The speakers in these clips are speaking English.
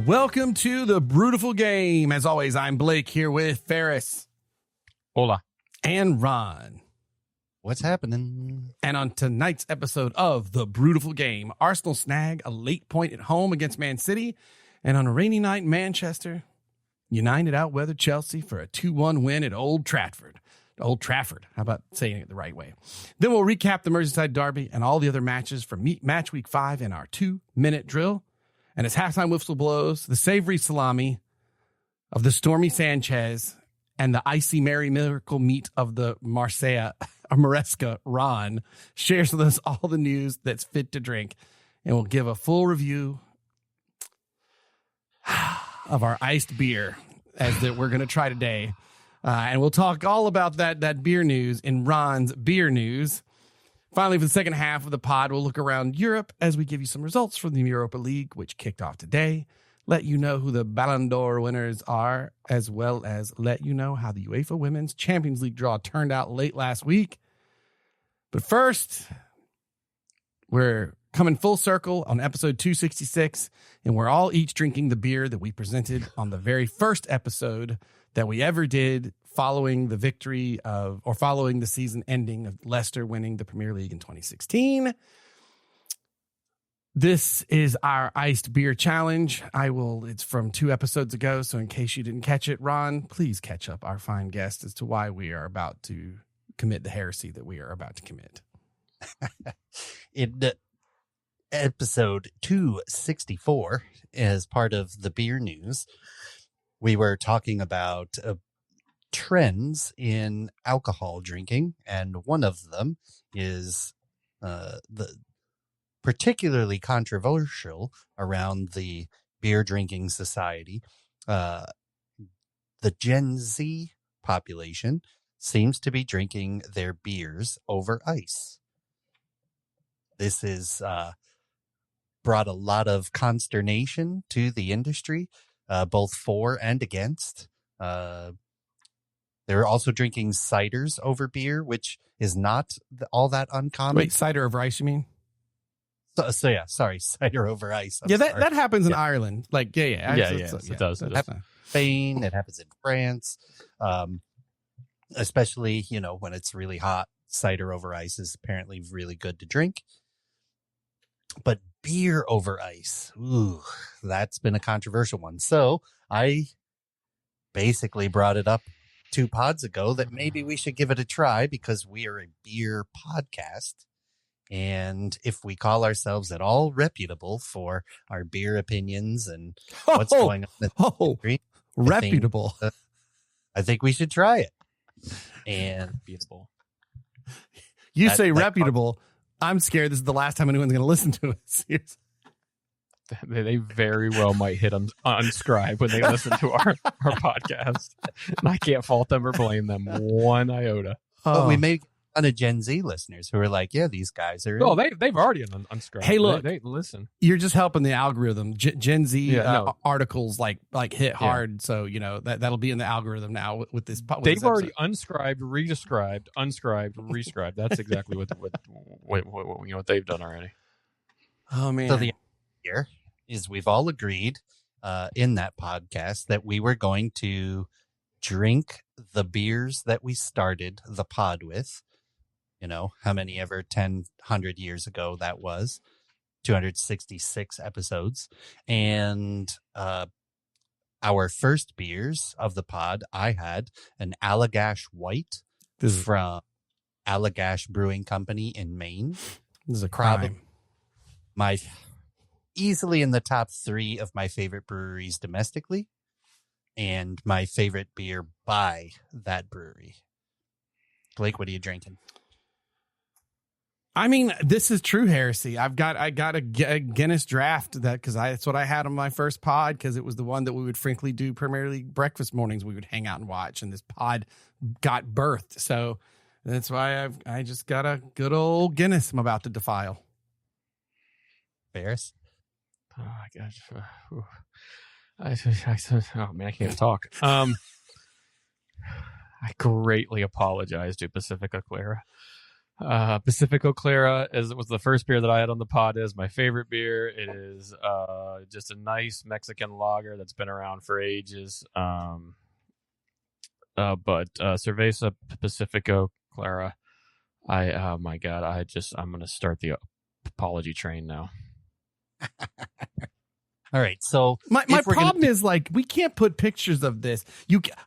Welcome to the Brutiful Game. As always, I'm Blake here with Ferris. Hola. And Ron. What's happening? And on tonight's episode of the Brutiful Game, Arsenal snag a late point at home against Man City. And on a rainy night in Manchester, United outweathered Chelsea for a 2-1 win at Old Trafford. How about saying it the right way? Then we'll recap the Merseyside derby and all the other matches from match week 5 in our 2-minute drill. And as halftime whistle blows, the savory salami of the stormy Sanchez and the icy Mary Miracle meat of the Maresca Ron shares with us all the news that's fit to drink. And we'll give a full review of our iced beer as that we're going to try today. And we'll talk all about that beer news in Ron's beer news. Finally, for the second half of the pod, we'll look around Europe as we give you some results from the Europa League, which kicked off today, let you know who the Ballon d'Or winners are, as well as let you know how the UEFA Women's Champions League draw turned out late last week. But first, we're coming full circle on episode 266, and we're all each drinking the beer that we presented on the very first episode that we ever did following the victory of, or following the season ending of Leicester winning the Premier League in 2016. This is our iced beer challenge. It's from 2 episodes ago. So in case you didn't catch it, Ron, please catch up our fine guest as to why we are about to commit the heresy that we are about to commit. In episode 264, as part of the beer news, we were talking about trends in alcohol drinking, and one of them is the particularly controversial around the beer drinking society. The Gen Z population seems to be drinking their beers over ice. This is brought a lot of consternation to the industry, both for and against. They're also drinking ciders over beer, which is not all that uncommon. Wait, cider over ice, you mean? So yeah, sorry, cider over ice. That happens in Ireland. Like, it does. It happens in Spain. It happens in France. Especially, when it's really hot, cider over ice is apparently really good to drink. But beer over ice, ooh, that's been a controversial one. So I basically brought it up 2 pods ago that maybe we should give it a try because we are a beer podcast. And if we call ourselves at all reputable for our beer opinions and what's going on in the industry, reputable, I think we should try it. And beautiful. You say reputable. I'm scared this is the last time anyone's going to listen to us. They very well might hit unscribe when they listen to our podcast. And I can't fault them or blame them one iota. But we may get a ton of Gen Z listeners who are like, yeah, these guys are... Oh, they've already unscribed. Hey, look. They listen. You're just helping the algorithm. Gen Z articles like hit hard. So, that'll be in the algorithm now with this. They've already unscribed, redescribed, unscribed, rescribed. That's exactly what they've done already. Oh, man. So the here is we've all agreed in that podcast that we were going to drink the beers that we started the pod with. How many ever 100 years ago that was. 266 episodes. And our first beers of the pod, I had an Allagash White from Allagash Brewing Company in Maine. This is a crime. Easily in the top 3 of my favorite breweries domestically, and my favorite beer by that brewery. Blake, what are you drinking? I mean, this is true heresy. I got a Guinness draft because that's what I had on my first pod because it was the one that we would frankly do primarily breakfast mornings. We would hang out and watch, and this pod got birthed. So that's why I just got a good old Guinness I'm about to defile. Ferris? Oh my gosh. Oh man, I can't talk. I greatly apologize to Pacifica Clara. Pacifico Clara was the first beer that I had on the pod. It is my favorite beer. It is just a nice Mexican lager that's been around for ages. But Cerveza Pacifico Clara, oh my God, I'm gonna start the apology train now. All right. So my problem is like we can't put pictures of this.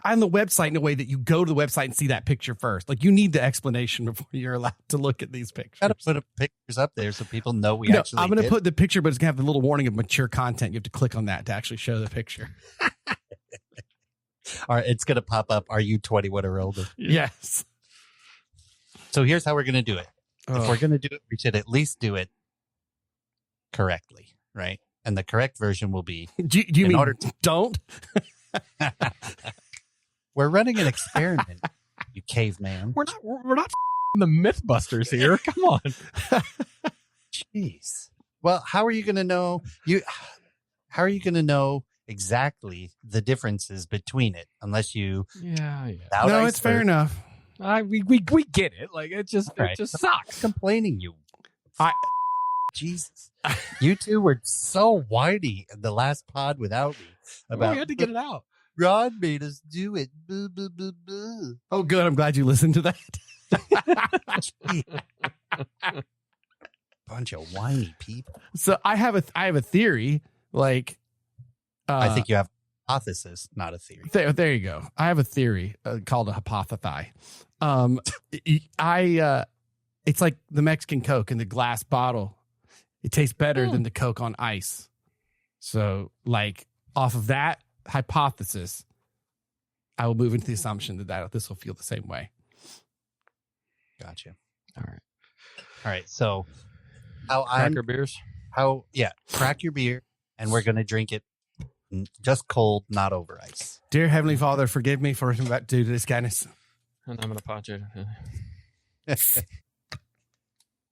On the website in a way that you go to the website and see that picture first. Like you need the explanation before you're allowed to look at these pictures. Got to put pictures up there so people know we actually. I'm going to put the picture, but it's going to have the little warning of mature content. You have to click on that to actually show the picture. All right, it's going to pop up. Are you 21 or older? Yes. So here's how we're going to do it. If we're going to do it, we should at least do it correctly, right? And the correct version will be. Do you mean don't? We're running an experiment, you caveman. We're not the Mythbusters here. Come on. Jeez. Well, how are you going to know? How are you going to know exactly the differences between it unless you? Yeah. No, it's fair enough. We get it. Like it just sucks. Complaining you. Jesus. You two were so whiny in the last pod without me. We had to get it out. Rod made us do it. Boo, boo, boo, boo. Oh, good. I'm glad you listened to that. Bunch of whiny people. So I have a theory. Like, I think you have a hypothesis, not a theory. There you go. I have a theory called a hypothesis. It's like the Mexican Coke in the glass bottle. It tastes better than the Coke on ice. So, like, off of that hypothesis, I will move into the assumption that this will feel the same way. Gotcha. All right. So, crack your beers. Crack your beer, and we're gonna drink it just cold, not over ice. Dear Heavenly Father, forgive me for what I'm about to do to this kindness. And I'm gonna punch it.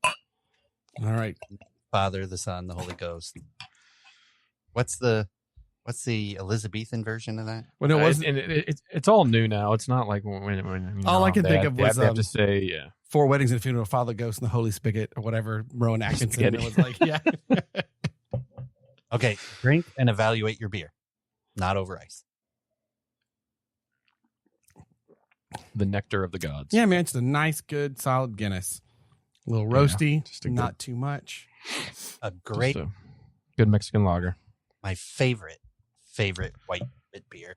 All right. Father, the Son, the Holy Ghost. What's the Elizabethan version of that? Well, it wasn't. It's all new now. It's not like when all I can think of was they have to say 4 Weddings and a Funeral, Father Ghost, and the Holy Spigot, or whatever. Rowan Atkinson. It was like, yeah. Okay, drink and evaluate your beer, not over ice. The nectar of the gods. Yeah, man, it's a nice, good, solid Guinness. A little roasty, not too much. A great, good Mexican lager. My favorite white beer.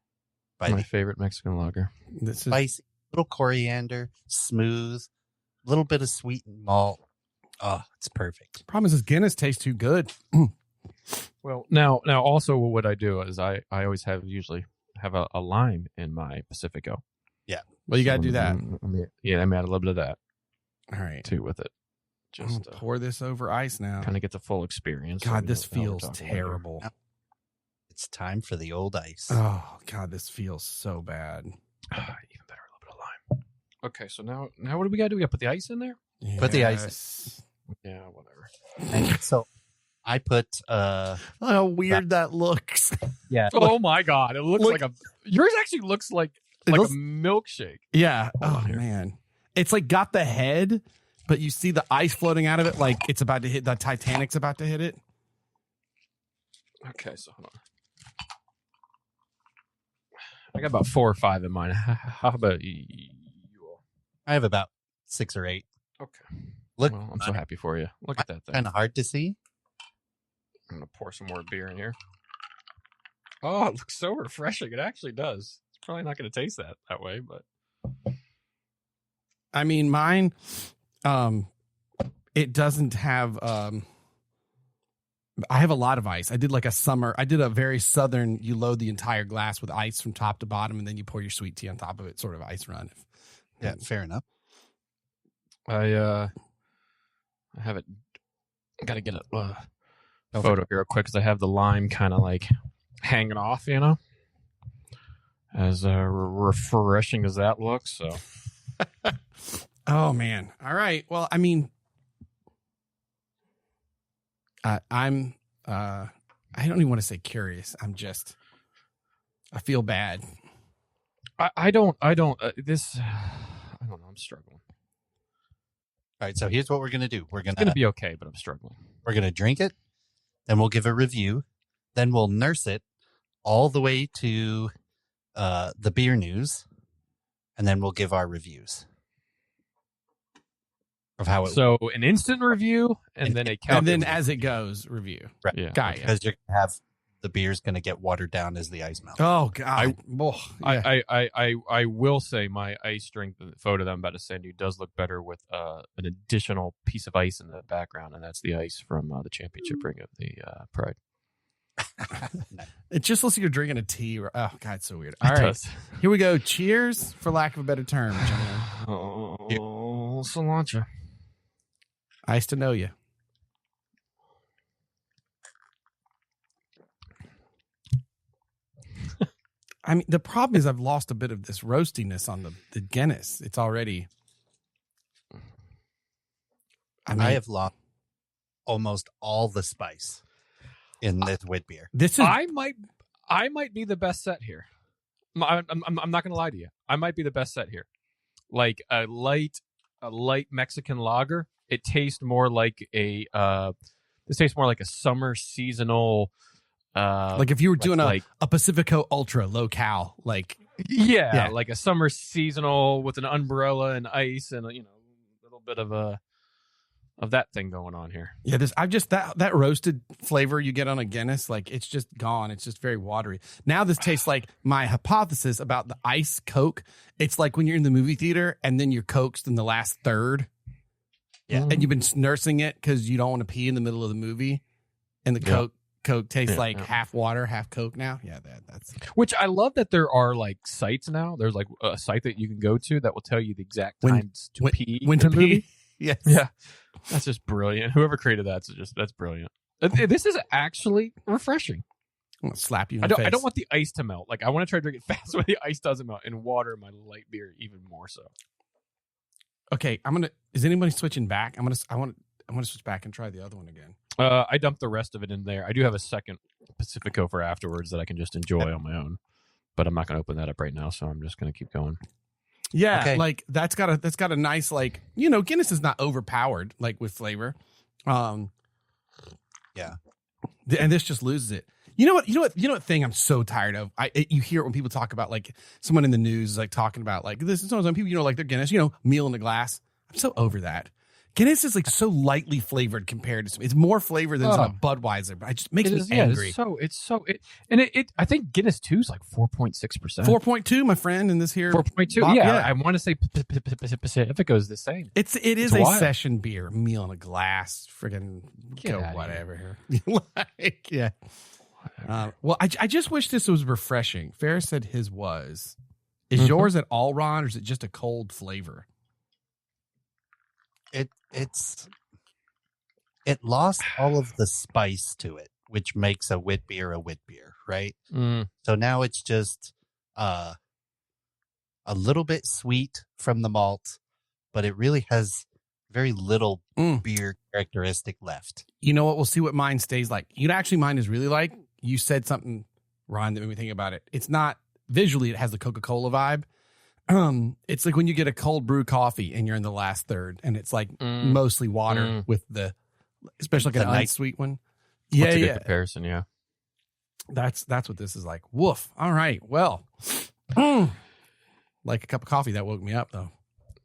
My favorite Mexican lager. This is spicy, little coriander, smooth, little bit of sweet malt. Oh, it's perfect. Problem is, this Guinness tastes too good. Well, now also what I do is I always usually have a lime in my Pacifico. Yeah. Well, you got to do that. I add a little bit of that. All right. Too with it. Just pour this over ice now. Kind of get the full experience. God, this feels terrible. Later. It's time for the old ice. Oh, God, this feels so bad. Even better, a little bit of lime. Okay, so now what do we got to do? We got to put the ice in there? Yes. Put the ice in. Yeah, whatever. And so I put how weird that looks. Yeah. Oh my God. It looks like yours actually looks like a milkshake. Yeah. Oh man. It's like got the head, but you see the ice floating out of it like it's about to hit, the Titanic's about to hit it. Okay, so hold on. I got about 4 or 5 in mine. How about you all? I have about 6 or 8. Okay. Look, well, I'm so happy for you. Look at that thing. Kind of hard to see. I'm going to pour some more beer in here. Oh, it looks so refreshing. It actually does. It's probably not going to taste that way, but. I mean, mine, it doesn't have, I have a lot of ice. I did a very southern, you load the entire glass with ice from top to bottom, and then you pour your sweet tea on top of it, sort of ice run. Yeah, fair enough. I have it. I got to get a photo here real quick because I have the lime kind of like hanging off, as refreshing as that looks. So. Oh man. All right. Well, I mean, I don't even want to say curious. I feel bad. I don't know. I'm struggling. All right, so here's what we're gonna do. We're It's gonna be okay, but I'm struggling. gonna drink it, then we'll give a review, then we'll nurse it all the way to the beer news, and then we'll give our reviews of how it. So an instant review and then a And calculated then as it goes, review. Right. Yeah. Got ya. Because you're gonna have the beer's gonna get watered down as the ice melts. Oh God. Yeah. I will say my ice drink photo that I'm about to send you does look better with an additional piece of ice in the background, and that's the ice from the championship ring of the Pride. It just looks like you're drinking a tea. Oh God, it's so weird. All It right, does. here we go. Cheers, for lack of a better term, gentlemen. Oh, cilantro. Nice to know you. I mean, the problem is I've lost a bit of this roastiness on the Guinness. It's already. I have lost almost all the spice in this wit beer. This is I might be the best set here. I'm not going to lie to you. I might be the best set here. Like a light Mexican lager. It tastes more like a this tastes more like a summer seasonal. like if you were doing a Pacifico Ultra low cal, like yeah, like a summer seasonal with an umbrella and ice and a little bit of that thing going on here. yeah, I've just that roasted flavor you get on a Guinness, like it's just gone. It's just very watery. Now this tastes like my hypothesis about the ice Coke. It's like when you're in the movie theater and then you're coaxed in the last third. Yeah. And you've been nursing it because you don't want to pee in the middle of the movie, and the Coke tastes like half water, half Coke now. Yeah, that's. Which I love that there are like sites now. There's like a site that you can go to that will tell you the exact times to pee. When in to the movie. pee. Yes. Yeah, that's just brilliant. Whoever created that's brilliant. This is actually refreshing. I'm gonna slap you in the face. I don't want the ice to melt. Like I want to try to drink it fast when the ice doesn't melt, and water my light beer even more so. Okay, is anybody switching back? I want to switch back and try the other one again. I dumped the rest of it in there. I do have a second Pacifico for afterwards that I can just enjoy on my own, but I'm not going to open that up right now. So I'm just going to keep going. Yeah, Okay. like that's got a nice, like, Guinness is not overpowered like with flavor. Yeah. And this just loses it. You know what thing I'm so tired of? You hear it when people talk about, like, someone in the news like talking about like this. Some people, like their Guinness, meal in a glass. I'm so over that. Guinness is like so lightly flavored compared to it's more flavor than some Budweiser, but it just makes me angry. I think Guinness 2 is like 4.6%. 4.2, my friend, in this here 4.2. Yeah, I want to say Pacifico is the same. It is a session beer, meal in a glass, friggin' Get go outta whatever here. Like, yeah. Well, I just wish this was refreshing. Ferris said his was. Is yours at all, Ron, or is it just a cold flavor? It lost all of the spice to it, which makes a wit beer, right? So now it's just a little bit sweet from the malt, but it really has very little beer characteristic left. You know what? We'll see what mine stays like. Mine is really like. You said something, Ron, that made me think about it. It's not visually, it has the Coca-Cola vibe. It's like when you get a cold brew coffee and you're in the last third and it's like mostly water with especially like an nice sweet one. That's a good comparison. Yeah. That's what this is like. Woof. All right. Well, like a cup of coffee that woke me up though.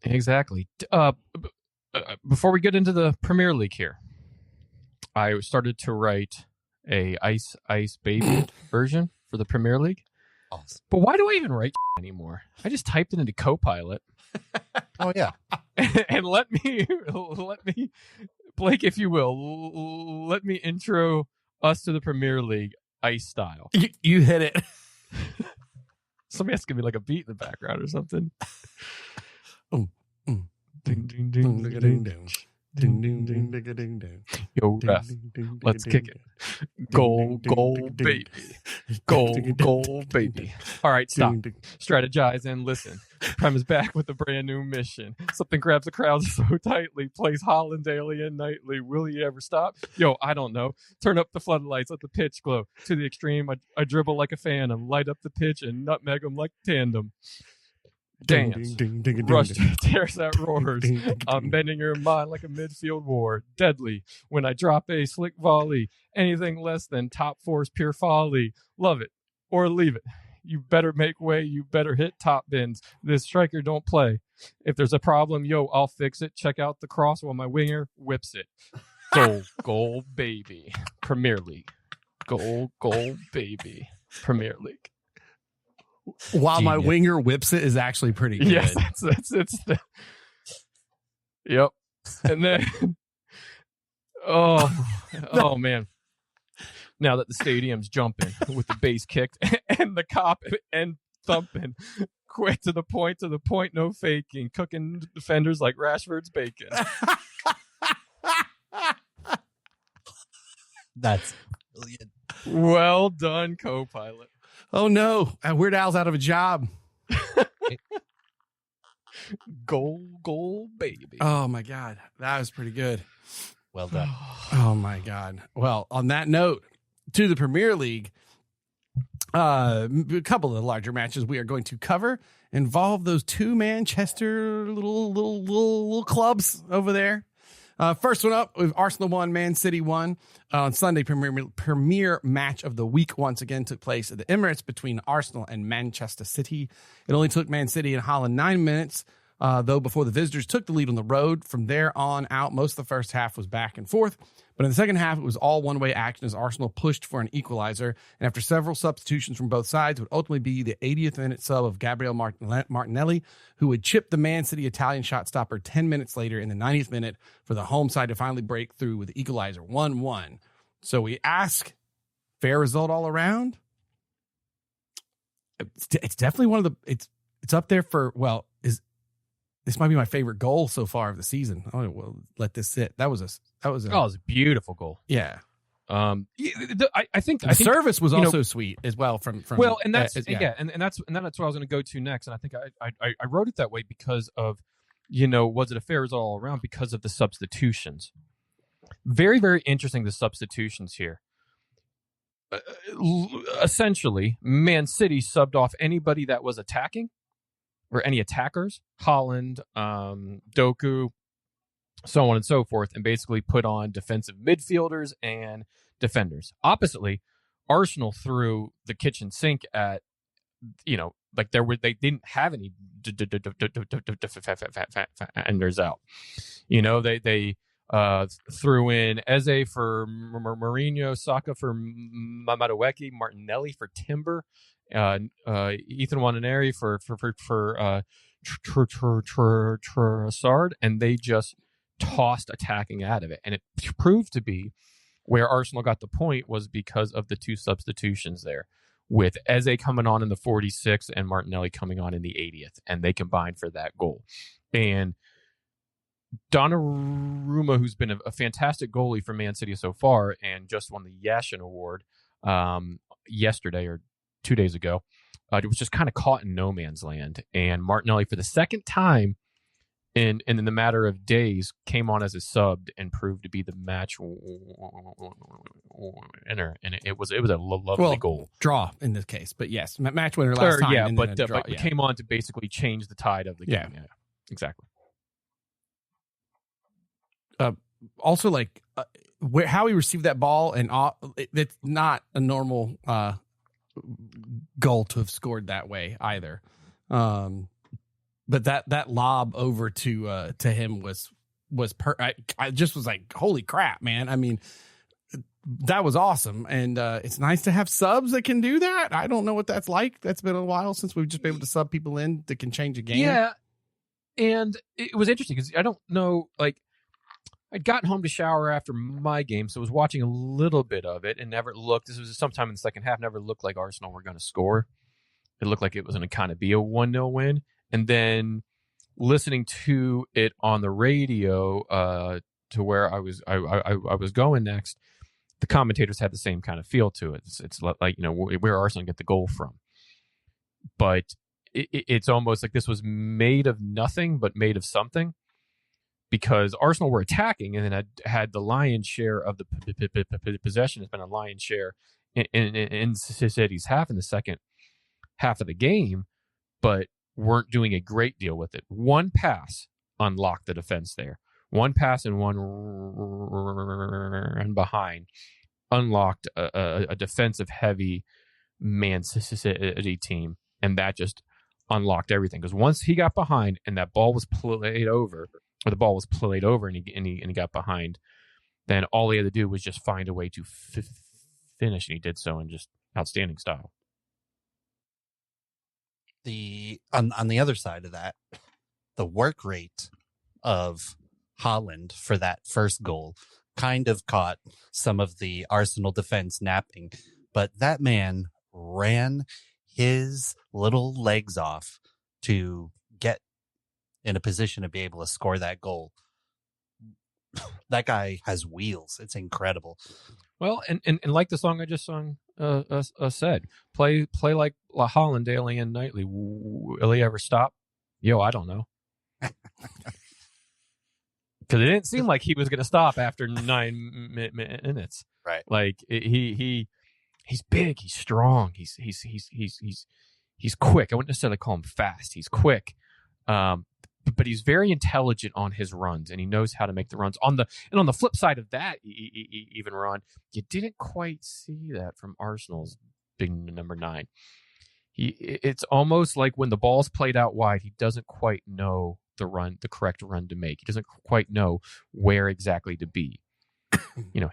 Exactly. Before we get into the Premier League here, I started to write a Ice Baby version for the Premier League. Awesome. But why do I even write anymore? I just typed it into Copilot. Oh yeah. And let me, Blake, if you will, let me intro us to the Premier League ice style. You hit it. Somebody has to give me like a beat in the background or something. Ding, Ding, ding, ding, ding, ding, ding, ding. Ding, ding, ding, ding, ding, ding. Yo, ref, let's kick it. Goal, baby. Goal, baby. All right, stop. Strategize and listen. Prem is back with a brand new mission. Something grabs the crowd so tightly. Plays Holland daily and nightly. Will he ever stop? Yo, I don't know. Turn up the floodlights. Let the pitch glow. To the extreme, I dribble like a phantom. Light up the pitch and nutmeg them like tandem. Dance. Rush tears that roars. I'm bending your mind like a midfield war. Deadly. When I drop a slick volley. Anything less than top four's pure folly. Love it or leave it. You better make way. You better hit top bins. This striker don't play. If there's a problem, yo, I'll fix it. Check out the cross while my winger whips it. Goal, baby. Premier League. Goal, baby. Premier League. While my winger whips it is actually pretty good. Yes, it's the. Yep. And then, oh man. Now that the stadium's jumping with the bass kicked and the cop and thumping, quick to the point, no faking, cooking defenders like Rashford's bacon. That's brilliant. Well done, co-pilot. Oh no, Weird Al's out of a job. Goal, baby. Oh my God, that was pretty good. Well done. Oh my God. Well, on that note, to the Premier League, a couple of the larger matches we are going to cover involve those two Manchester little clubs over there. First one up, with Arsenal 1, Man City 1. On Sunday, premier match of the week once again took place at the Emirates between Arsenal and Manchester City. It only took Man City and Holland 9 minutes, though, before the visitors took the lead on the road. From there on out, most of the first half was back and forth. But in the second half, it was all one-way action as Arsenal pushed for an equalizer. And after several substitutions from both sides, would ultimately be the 80th minute sub of Gabriel Martinelli, who would chip the Man City Italian shot stopper 10 minutes later in the 90th minute for the home side to finally break through with the equalizer 1-1. So we ask, fair result all around? It's definitely one of the, it's up there for, well, this might be my favorite goal so far of the season. Oh, well, let this sit. That was a it was a beautiful goal. Yeah. I think the service was also sweet as well. From well, and that's and that's what I was going to go to next. And I think I wrote it that way because of, was it a fair result all around because of the substitutions? Very, very interesting. The substitutions here. Essentially, Man City subbed off anybody that was attacking. Or any attackers, Holland, Doku, so on and so forth, and basically put on defensive midfielders and defenders. Oppositely, Arsenal threw the kitchen sink at, like they didn't have any defenders out. They threw in Eze for Mourinho, Saka for Madueke, Martinelli for Timber. Ethan Wananeri for Trossard, and they just tossed attacking out of it. And it proved to be where Arsenal got the point was because of the two substitutions there, with Eze coming on in the 46th and Martinelli coming on in the 80th, and they combined for that goal. And Donnarumma, who's been a fantastic goalie for Man City so far and just won the Yashin Award yesterday or 2 days ago, it was just kind of caught in no man's land. And Martinelli, for the second time in the matter of days, came on as a sub and proved to be the match winner. And it was a lovely goal. Draw in this case, but yes, match winner last time. Yeah, but came on to basically change the tide of the game. Yeah, exactly. Also, how he received that ball, and it's not a normal goal to have scored that way either. But that lob over to him was I just was like, holy crap, man. I mean, that was awesome. And it's nice to have subs that can do that. I don't know what that's like. That's been a while since we've just been able to sub people in that can change a game. Yeah. And it was interesting because I don't know, I'd gotten home to shower after my game, so I was watching a little bit of it and never looked. This was sometime in the second half, never looked like Arsenal were going to score. It looked like it was going to kind of be a 1-0 win. And then listening to it on the radio to where I was going next, the commentators had the same kind of feel to it. It's like, where Arsenal get the goal from. But it's almost like this was made of nothing, but made of something. Because Arsenal were attacking and then had the lion's share of the possession. Has been a lion's share in City's half in the second half of the game, but weren't doing a great deal with it. One pass unlocked the defense there. One pass and one run behind unlocked a defensive heavy Man City team, and that just unlocked everything. Because once he got behind and that ball was played over, or the ball was played over, and he got behind, then all he had to do was just find a way to finish, and he did so in just outstanding style. On the other side of that, the work rate of Holland for that first goal kind of caught some of the Arsenal defense napping, but that man ran his little legs off to get in a position to be able to score that goal. That guy has wheels. It's incredible. Well, and like the song I just sung said, play like La Holland daily and nightly. Will he ever stop? Yo, I don't know. Because it didn't seem like he was going to stop after 9 minutes. Right. Like he's big, he's strong, he's quick. I wouldn't necessarily call him fast. He's quick, but he's very intelligent on his runs, and he knows how to make the runs. On the flip side of that, even Ron, you didn't quite see that from Arsenal's big number 9. It's almost like when the ball's played out wide, he doesn't quite know the correct run to make. He doesn't quite know where exactly to be.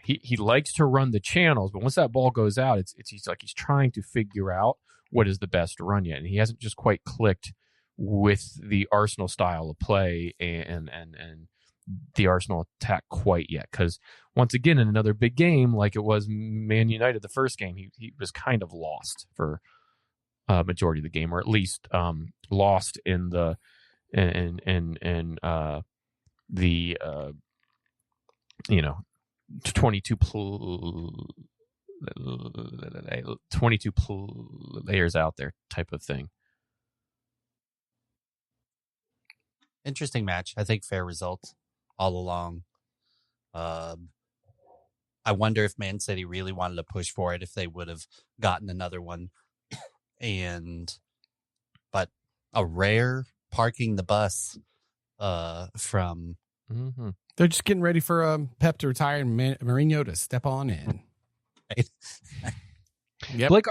He likes to run the channels, but once that ball goes out, he's trying to figure out what is the best run yet, and he hasn't just quite clicked with the Arsenal style of play and the Arsenal attack quite yet. Because once again, in another big game like it was Man United the first game, he was kind of lost for majority of the game, or at least lost in the 22 players out there type of thing. Interesting match. I think fair result all along. I wonder if Man City really wanted to push for it, if they would have gotten another one. But a rare parking the bus from... Mm-hmm. They're just getting ready for Pep to retire and Mourinho to step on in. Yep. Blake,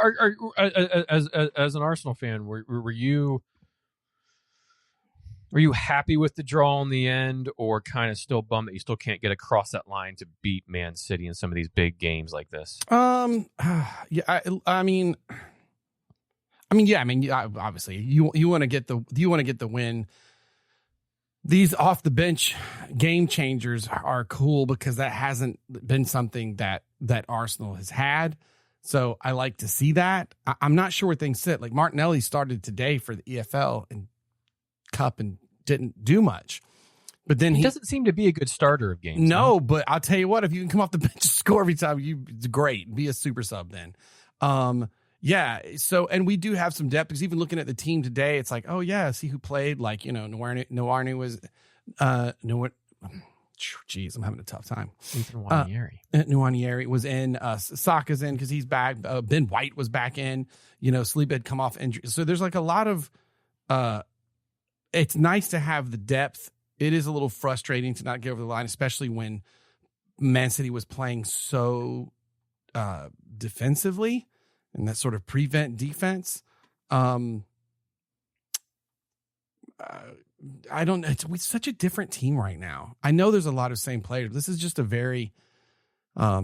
as an Arsenal fan, were you happy with the draw in the end, or kind of still bummed that you still can't get across that line to beat Man City in some of these big games like this? Yeah, obviously you want to get the win. These off the bench game changers are cool because that hasn't been something that Arsenal has had. So I like to see that. I'm not sure where things sit. Like Martinelli started today for the EFL and Cup and didn't do much. But then he doesn't seem to be a good starter of games. No, but I'll tell you what, if you can come off the bench and score every time, it's great. Be a super sub then. Yeah. So, and we do have some depth because even looking at the team today, it's like, oh yeah, see who played. Like, Nwarni was, geez, I'm having a tough time. Nwaneri was in. Saka's in because he's back. Ben White was back in. Sleep had come off injury. So there's like a lot of. It's nice to have the depth. It is a little frustrating to not get over the line, especially when Man City was playing so defensively. And that sort of prevent defense. I don't know. It's such a different team right now. I know there's a lot of same players. This is just a very a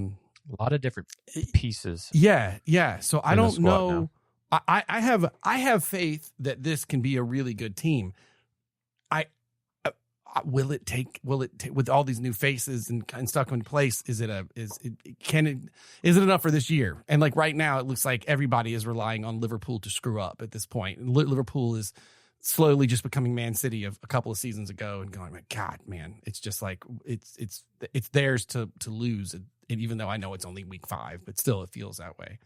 lot of different pieces. Yeah. So I don't know. I have faith that this can be a really good team. Will it take with all these new faces and stuck in place? Is it enough for this year? And like right now, it looks like everybody is relying on Liverpool to screw up at this point. Liverpool is slowly just becoming Man City of a couple of seasons ago and going, my God, man, it's just like it's theirs to lose. And even though I know it's only week 5, but still it feels that way.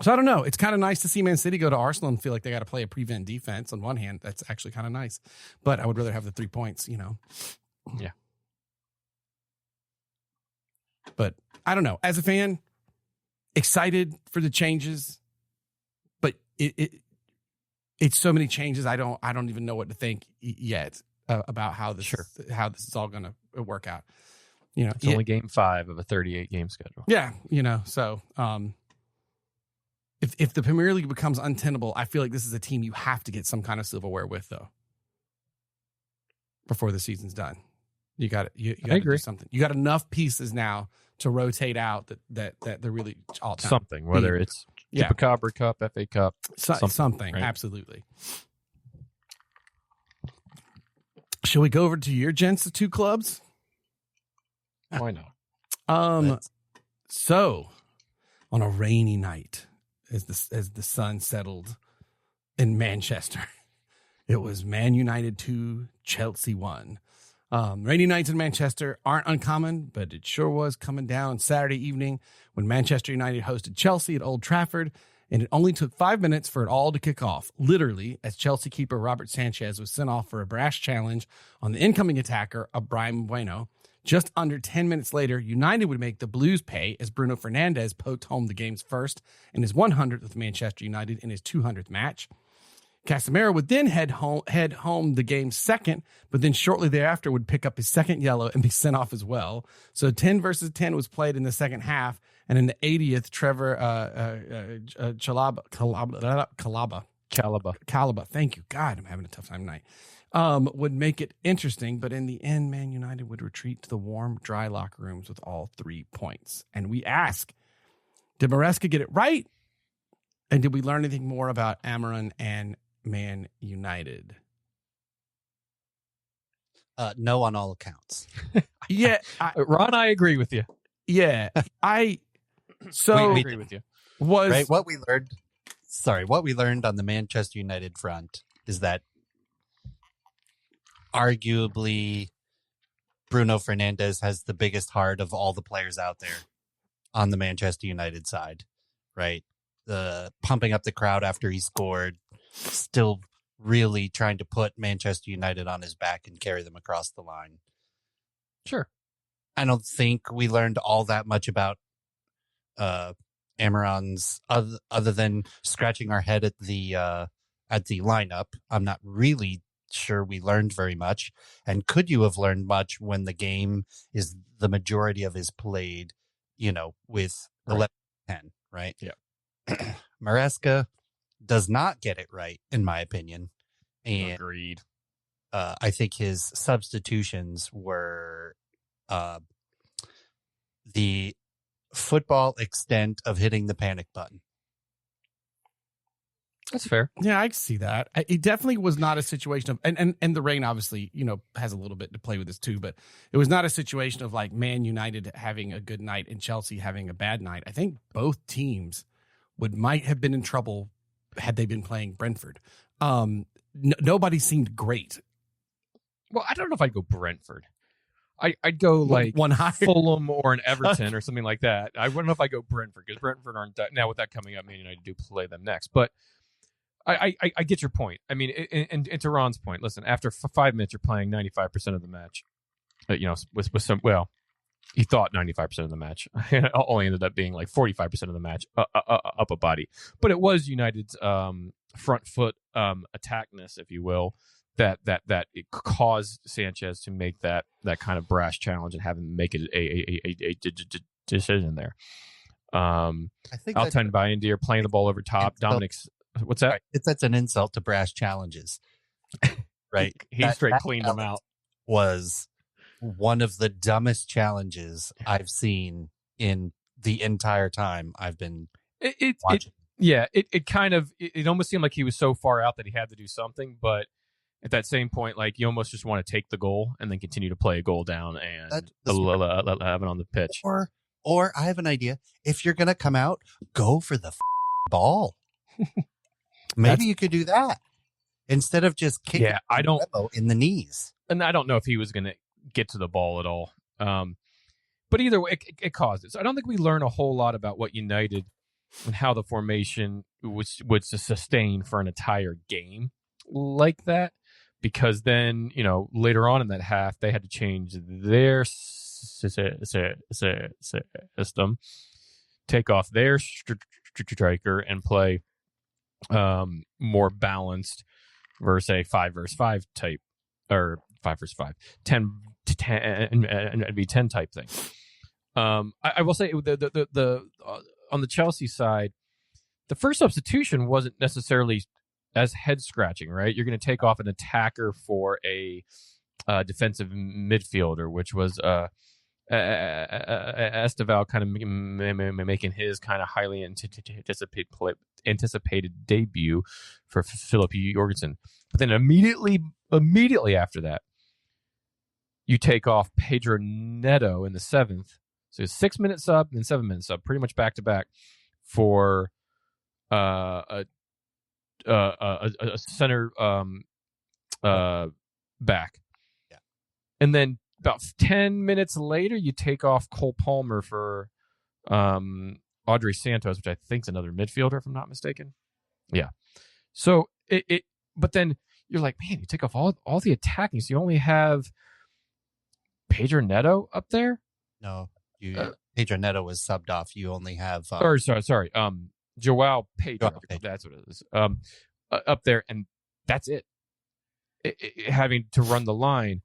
So I don't know. It's kind of nice to see Man City go to Arsenal and feel like they got to play a prevent defense. On one hand, that's actually kind of nice, but I would rather have the 3 points, Yeah. But I don't know. As a fan, excited for the changes, but it's so many changes. I don't even know what to think yet about how this is all going to work out. It's only game 5 of a 38 game schedule. Yeah, so if the Premier League becomes untenable, I feel like this is a team you have to get some kind of silverware with, though, before the season's done. You got to do something. You got enough pieces now to rotate out that they're really all time. Something, whether it's Chupacabra Cup, FA Cup, something right? Absolutely. Shall we go over to your gents' 2 clubs? Why not? So on a rainy night, as the sun settled in Manchester, it was Man United 2, Chelsea 1. Rainy nights in Manchester aren't uncommon, but it sure was coming down Saturday evening when Manchester United hosted Chelsea at Old Trafford, and it only took 5 minutes for it all to kick off, literally, as Chelsea keeper Robert Sanchez was sent off for a brash challenge on the incoming attacker, Brahim Bueno. Just under 10 minutes later, United would make the Blues pay as Bruno Fernandes poked home the game's first and his 100th with Manchester United in his 200th match. Casemiro would then head home the game's second, but then shortly thereafter would pick up his second yellow and be sent off as well. So 10 versus 10 was played in the second half, and in the 80th, Trevor Chalaba. Thank you. God, I'm having a tough time tonight. Would make it interesting, but in the end, Man United would retreat to the warm, dry locker rooms with all 3 points. And we ask, did Maresca get it right? And did we learn anything more about Amaran and Man United? No, on all accounts. Yeah, Ron, I agree with you. Yeah, we agree with you. What we learned on the Manchester United front is that arguably Bruno Fernandes has the biggest heart of all the players out there on the Manchester United side, right? Pumping up the crowd after he scored, still really trying to put Manchester United on his back and carry them across the line. Sure. I don't think we learned all that much about Amaran's other than scratching our head at the lineup. I'm not really sure we learned very much. And could you have learned much when the game is the majority of is played, with 11-10, right? Yeah. Maresca does not get it right, in my opinion. And agreed. I think his substitutions were the football extent of hitting the panic button. That's fair. Yeah, I can see that. It definitely was not a situation of, and the rain obviously, has a little bit to play with this too, but it was not a situation of like Man United having a good night and Chelsea having a bad night. I think both teams might have been in trouble had they been playing Brentford. Nobody seemed great. Well, I don't know if I'd go Brentford. I'd go like one higher. Fulham or an Everton or something like that. I wouldn't know if I go Brentford because Brentford aren't now with that coming up. Man United do play them next, but I get your point. I mean, and to Ron's point, listen, after 5 minutes, you're playing 95% of the match. With some, well, he thought 95% of the match. It only ended up being like 45% of the match up a body. But it was United's front foot attackness, if you will, that it caused Sanchez to make that kind of brash challenge and have him make it a decision there. I think Altan Bayendir playing the ball over top. Dominic's what's that? That's an insult to brash challenges, right? He straight cleaned them out. Was one of the dumbest challenges I've seen in the entire time I've been watching. It almost seemed like he was so far out that he had to do something, but at that same point, like you almost just want to take the goal and then continue to play a goal down and have it on the pitch. Or I have an idea. If you're going to come out, go for the ball. Maybe you could do that instead of just kicking in the knees. And I don't know if he was going to get to the ball at all. But either way, it caused it. So I don't think we learn a whole lot about what United and how the formation would sustain for an entire game like that. Because then, later on in that half, they had to change their system, take off their striker, and play more balanced versus a 5 versus 5 type, or 5 versus 5, 10 to 10, and it'd be 10 type thing. I will say the on the Chelsea side, the first substitution wasn't necessarily as head scratching, right? You're going to take off an attacker for a defensive midfielder, which was Esteval kind of making his kind of highly anticipated debut for Philip Jorgensen. But then immediately after that, you take off Pedro Neto in the 7th. So 6 minutes sub and then 7 minutes sub, pretty much back to back for a center back. Yeah. And then about 10 minutes later, you take off Cole Palmer for Audrey Santos, which I think is another midfielder, if I'm not mistaken. Yeah. So but then you're like, man, you take off all the attacking, so you only have Pedro Neto up there? No, Pedro Neto was subbed off. You only have sorry. Joao Pedro. That's what it is. Up there, and that's it. Having to run the line.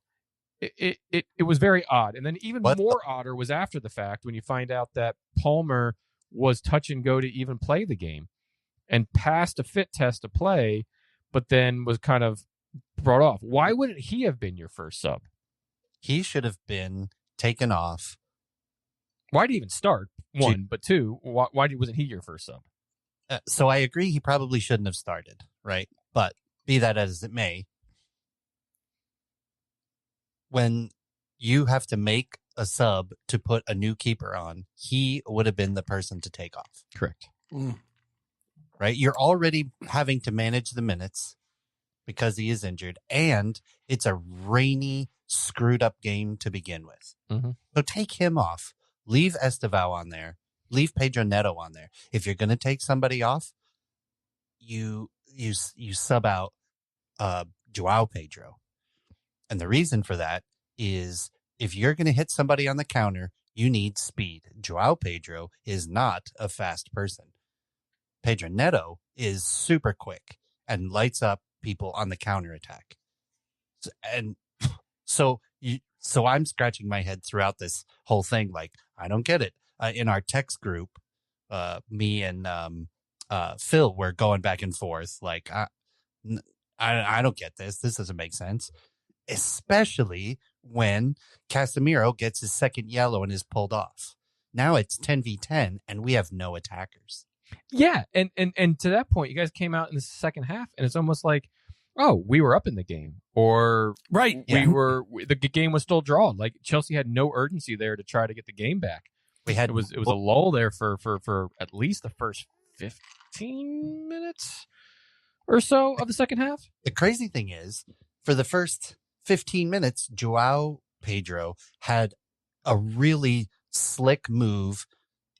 It was very odd. And then even more odder was after the fact when you find out that Palmer was touch and go to even play the game and passed a fit test to play, but then was kind of brought off. Why wouldn't he have been your first sub? He should have been taken off. Why did he even start? One, but two, why wasn't he your first sub? So I agree he probably shouldn't have started, right? But be that as it may, when you have to make a sub to put a new keeper on, he would have been the person to take off. Correct. Right? You're already having to manage the minutes because he is injured, and it's a rainy, screwed up game to begin with. Mm-hmm. So take him off. Leave Esteval on there. Leave Pedro Neto on there. If you're going to take somebody off, you sub out Joao Pedro. And the reason for that is if you're going to hit somebody on the counter, you need speed. Joao Pedro is not a fast person. Pedro Neto is super quick and lights up people on the counter attack. So I'm scratching my head throughout this whole thing. Like, I don't get it. In our text group, me and Phil were going back and forth. Like, I don't get this. This doesn't make sense. Especially when Casemiro gets his second yellow and is pulled off. Now it's 10v10 and we have no attackers. Yeah, and to that point, you guys came out in the second half, and it's almost like, oh, we were up in the game, or right, the game was still drawn. Like Chelsea had no urgency there to try to get the game back. It was a lull there for at least the first 15 minutes or so of the second half. The crazy thing is, for the first 15 minutes, Joao Pedro had a really slick move,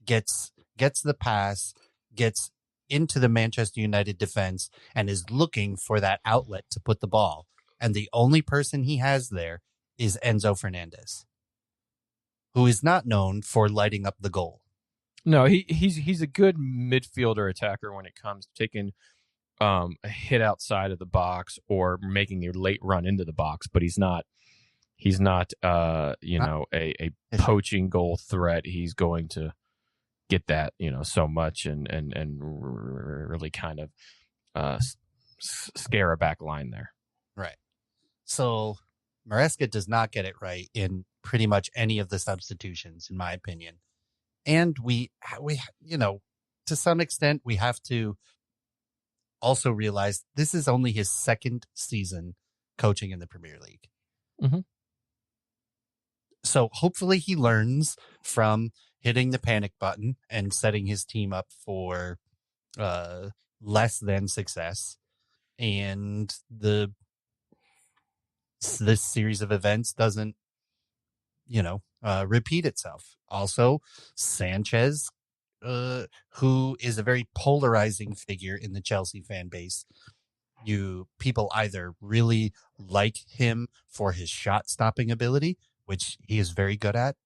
gets the pass, gets into the Manchester United defense, and is looking for that outlet to put the ball. And the only person he has there is Enzo Fernandez, who is not known for lighting up the goal. No, he's a good midfielder attacker when it comes to taking a hit outside of the box or making a late run into the box, but he's not a poaching goal threat. He's going to get that, so much and really kind of scare a back line there. Right. So Maresca does not get it right in pretty much any of the substitutions, in my opinion. And we to some extent, we have to also realize this is only his second season coaching in the Premier League. Mm-hmm. So hopefully he learns from hitting the panic button and setting his team up for less than success. And this series of events doesn't, repeat itself. Also, Sanchez, who is a very polarizing figure in the Chelsea fan base. People either really like him for his shot stopping ability, which he is very good at.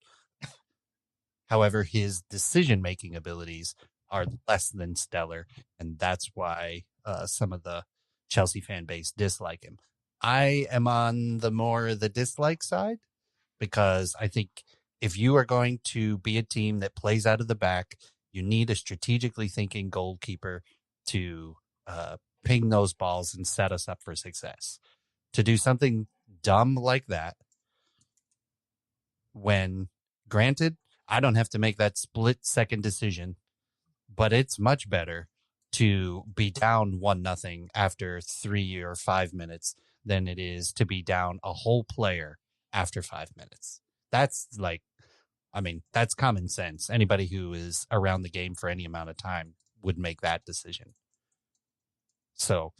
However, his decision making abilities are less than stellar, and that's why some of the Chelsea fan base dislike him. I am on the dislike side, because I think if you are going to be a team that plays out of the back, you need a strategically thinking goalkeeper to ping those balls and set us up for success. To do something dumb like that, when, granted, I don't have to make that split-second decision, but it's much better to be down 1-0 after 3 or 5 minutes than it is to be down a whole player after 5 minutes. That's that's common sense. Anybody who is around the game for any amount of time would make that decision. So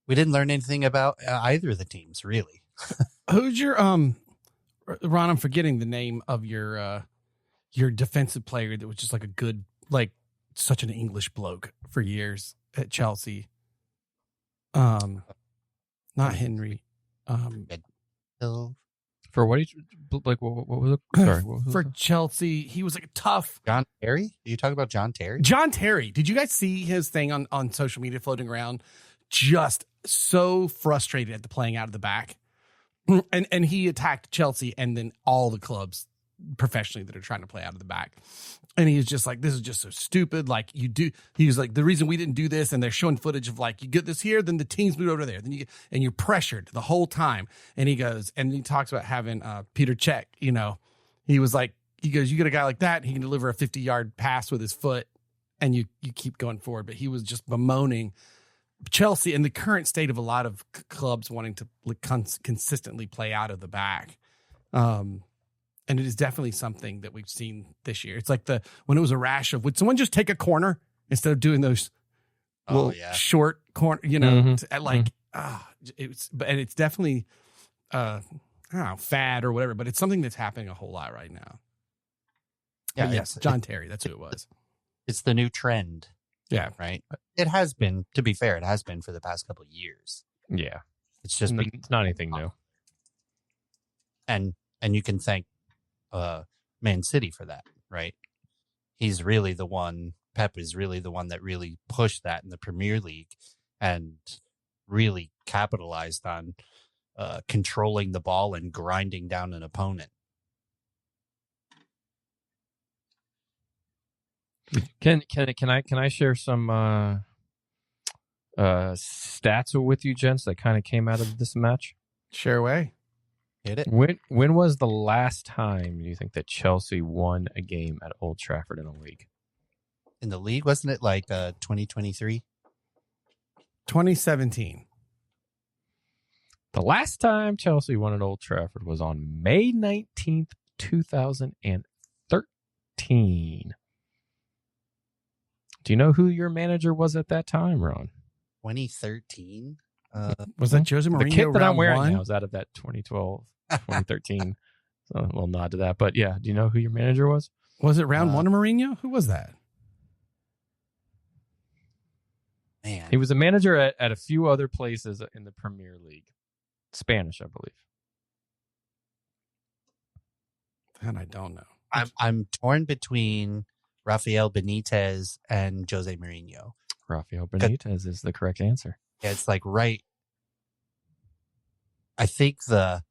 we didn't learn anything about either of the teams, really. Who's your Ron? I'm forgetting the name of your defensive player that was just like a good, like such an English bloke for years at Chelsea. Not Henry. For what? What was it? Sorry, what was for it? Chelsea, he was like a tough. John Terry? Are you talking about John Terry? John Terry. Did you guys see his thing on social media floating around? Just so frustrated at the playing out of the back. And he attacked Chelsea and then all the clubs professionally that are trying to play out of the back. And he was just like, this is just so stupid. Like he was like, the reason we didn't do this, and they're showing footage of like, you get this here, then the teams move over there, then and you're pressured the whole time. And he goes, and he talks about having Peter Cech, he was like, he goes, you get a guy like that, he can deliver a 50-yard pass with his foot and you keep going forward. But he was just bemoaning Chelsea and the current state of a lot of clubs wanting to consistently play out of the back. And it is definitely something that we've seen this year. It's like when it was a rash of, would someone just take a corner instead of doing those short corner, it's definitely, I don't know, fad or whatever, but it's something that's happening a whole lot right now. Yeah. But yes. John Terry. That's who it was. It's the new trend. Yeah. Right. It has been, to be fair, it has been for the past couple of years. Yeah. It's just, it's not anything new. And you can thank Man City for that, right? He's really the one, Pep is really the one that really pushed that in the Premier League and really capitalized on controlling the ball and grinding down an opponent. Can I share some stats with you, gents, that kind of came out of this match? Share away. Hit it. When was the last time you think that Chelsea won a game at Old Trafford in a league? In the league, wasn't it like 2023? 2017. The last time Chelsea won at Old Trafford was on May 19th, 2013. Do you know who your manager was at that time, Ron? 2013? Was that Jose Mourinho? The kit that I'm wearing one? now is out of that 2012, 2013. So a little nod to that. But yeah, do you know who your manager was? Was it round one of Mourinho? Who was that? Man. He was a manager at a few other places in the Premier League. Spanish, I believe. And I don't know. I'm torn between Rafael Benitez and Jose Mourinho. Rafael Benitez is the correct answer. Yeah, it's like right. I think the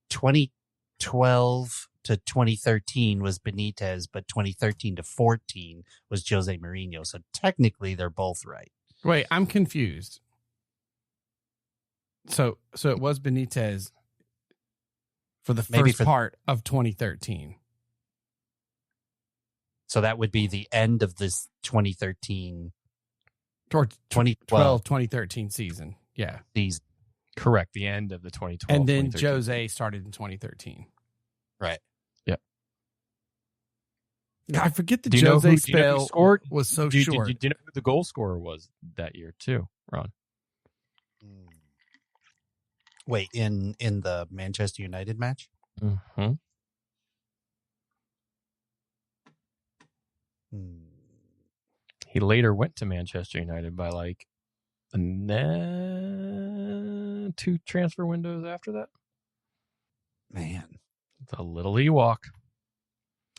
2012 to 2013 was Benitez, but 2013 to 14 was Jose Mourinho. So technically, they're both right. Wait, I'm confused. So it was Benitez for the first part of 2013. So that would be the end of this 2013 or 2012 2013 season. Yeah. Season. Correct. The end of the 2012. And then Jose started in 2013. Right. Yep. I forget the Jose spell scored? Was so do short. Do you know who the goal scorer was that year too, Ron? Wait, in the Manchester United match? Mm-hmm. He later went to Manchester United by like 2 transfer windows after that. Man. The little Ewok.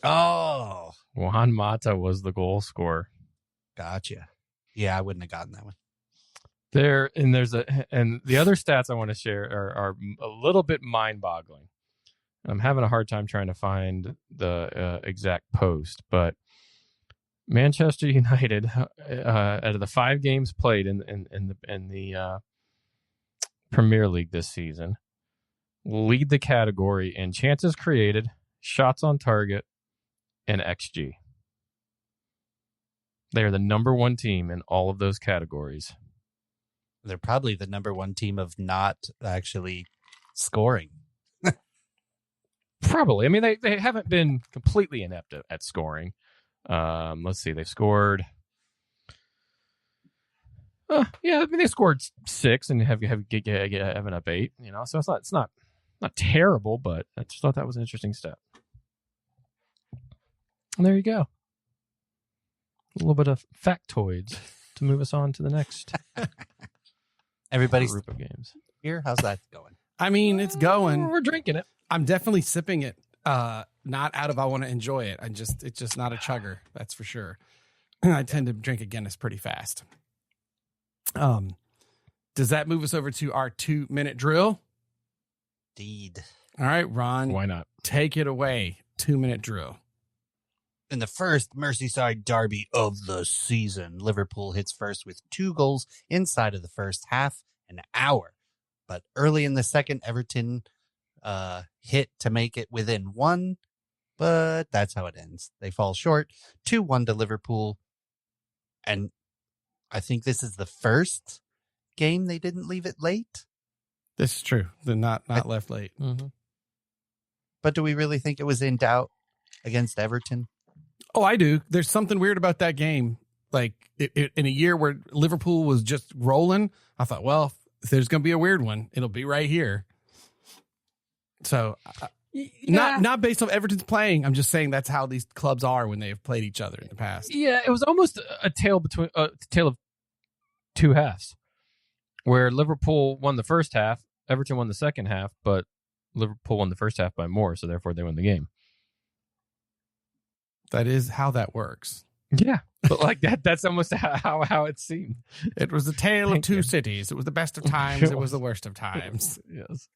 Oh. Juan Mata was the goal scorer. Gotcha. Yeah, I wouldn't have gotten that one. And the other stats I want to share are a little bit mind-boggling. I'm having a hard time trying to find the exact post, but Manchester United, out of the 5 games played in the Premier League this season, lead the category in chances created, shots on target, and XG. They are the number 1 team in all of those categories. They're probably the number 1 team of not actually scoring. Probably. I mean, they haven't been completely inept at scoring. Let's see. They've scored. Yeah, I mean, they scored 6 and have up 8. So it's not terrible, but I just thought that was an interesting step. And there you go. A little bit of factoids to move us on to the next Everybody's group of games. Here, how's that going? I mean, it's going. We're drinking it. I'm definitely sipping it. Not out of I want to enjoy it. It's just not a chugger. That's for sure. I tend to drink a Guinness pretty fast. Does that move us over to our 2-minute drill? Indeed. All right, Ron. Why not? Take it away. 2-minute drill. In the first Merseyside derby of the season, Liverpool hits first with 2 goals inside of the first half an hour. But early in the second, Everton hit to make it within 1, but that's how it ends. They fall short, 2-1 to Liverpool. And I think this is the first game they didn't leave it late. This is true. They're not left late. Mm-hmm. But do we really think it was in doubt against Everton? Oh, I do. There's something weird about that game. Like in a year where Liverpool was just rolling, I thought, well, if there's going to be a weird one, it'll be right here. So not based on Everton's playing. I'm just saying that's how these clubs are when they have played each other in the past. Yeah, it was almost a tale of 2 halves, where Liverpool won the first half, Everton won the second half, but Liverpool won the first half by more, so therefore they won the game. That is how that works. Yeah, but like that's almost how it seemed. It was a tale of 2 cities. It was the best of times. It was the worst of times. Yes.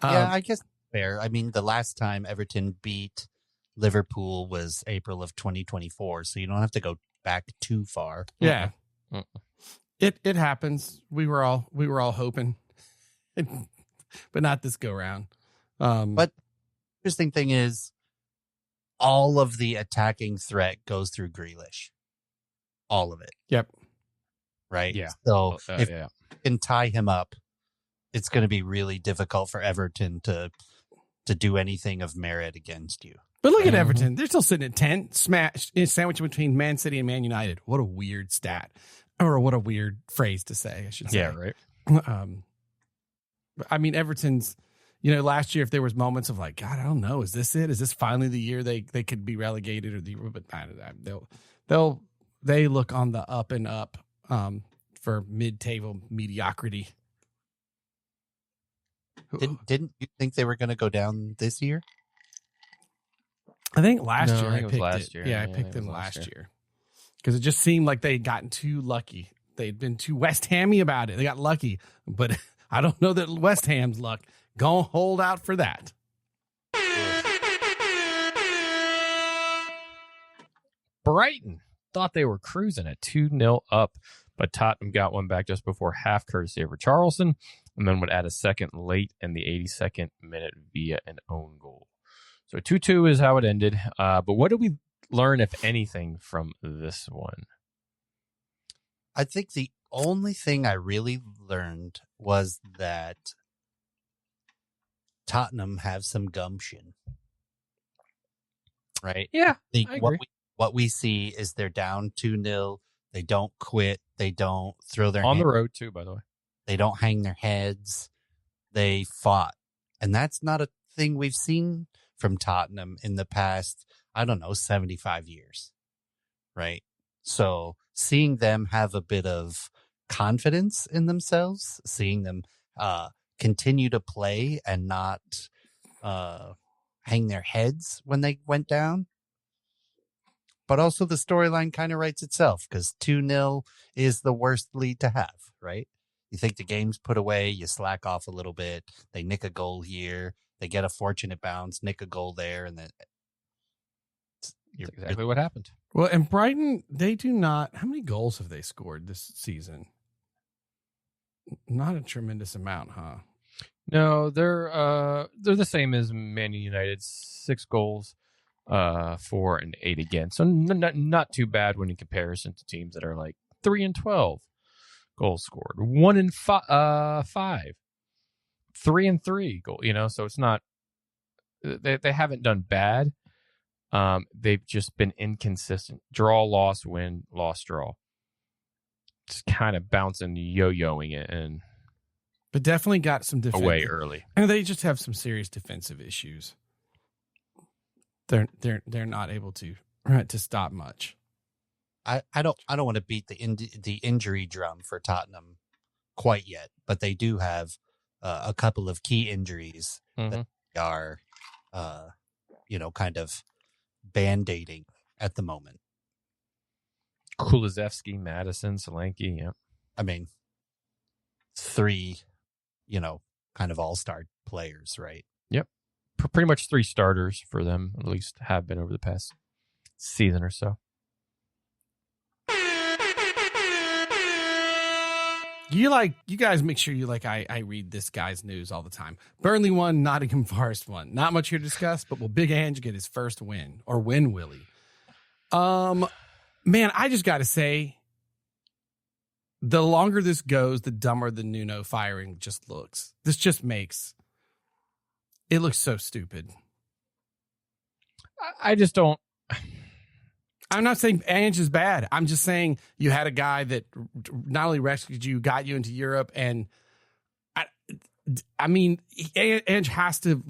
Yeah, I guess fair. I mean, the last time Everton beat Liverpool was April of 2024, so you don't have to go back too far. Yeah. Mm-mm. It happens. We were all hoping. But not this go round. But interesting thing is all of the attacking threat goes through Grealish. All of it. Yep. Right? Yeah. So if yeah. you can tie him up, it's going to be really difficult for Everton to do anything of merit against you. But look at Everton. They're still sitting at 10, sandwiched between Man City and Man United. What a weird stat. Or what a weird phrase to say, I should say. Yeah, right. I mean, Everton's, last year, if there was moments of like, God, I don't know, is this it? Is this finally the year they could be relegated? But they look on the up and up for mid-table mediocrity. Didn't you think they were going to go down this year? I think last year I I think it was picked last it. year. Yeah, I picked them last year. Because it just seemed like they'd gotten too lucky. They'd been too West Hammy about it. They got lucky. But I don't know that West Ham's luck. Gonna hold out for that. Brighton thought they were cruising at 2-0 up, but Tottenham got one back just before half, courtesy of Richarlison, and then would add a second late in the 82nd minute via an own goal. So 2-2 is how it ended. But what did we learn, if anything, from this one? I think the only thing I really learned was that Tottenham have some gumption. Right? Yeah, I agree. What we see is they're down 2-0. They don't quit. They don't throw their on the road too, by the way. They don't hang their heads. They fought. And that's not a thing we've seen from Tottenham in the past, 75 years. Right? So seeing them have a bit of confidence in themselves, seeing them continue to play and not hang their heads when they went down, But also the storyline kind of writes itself because 2-0 is the worst lead to have, right? You think the game's put away, you slack off a little bit, they nick a goal here, they get a fortunate bounce, nick a goal there, and then That's exactly what happened. Well, and Brighton, they do not. How many goals have they scored this season? Not a tremendous amount, huh? No, they're the same as Man United, 6 goals, 4 and 8 against. So not too bad when in comparison to teams that are like 3 and 12 goals scored, 1 and 5, 3 and 3 goal. So it's not. They haven't done bad. They've just been inconsistent. Draw, loss, win, loss, draw. Just kind of bouncing, yo-yoing it, and but definitely got some away early. And they just have some serious defensive issues. They're not able to stop much. I don't want to beat the injury drum for Tottenham quite yet, but they do have a couple of key injuries that are kind of band-aiding at the moment. Kulusevski, Madison, Solanke, yeah. I mean, 3, kind of all-star players, right? Yep. Pretty much 3 starters for them, at least have been over the past season or so. You guys make sure I read this guy's news all the time. Burnley won, Nottingham Forest won. Not much here to discuss, but will Big Ange get his first win, or win Willie? Man, I just got to say, the longer this goes, the dumber the Nuno firing just looks. This just makes it look so stupid. I just don't. I'm not saying Ange is bad. I'm just saying you had a guy that not only rescued you, got you into Europe, and I mean, Ange has to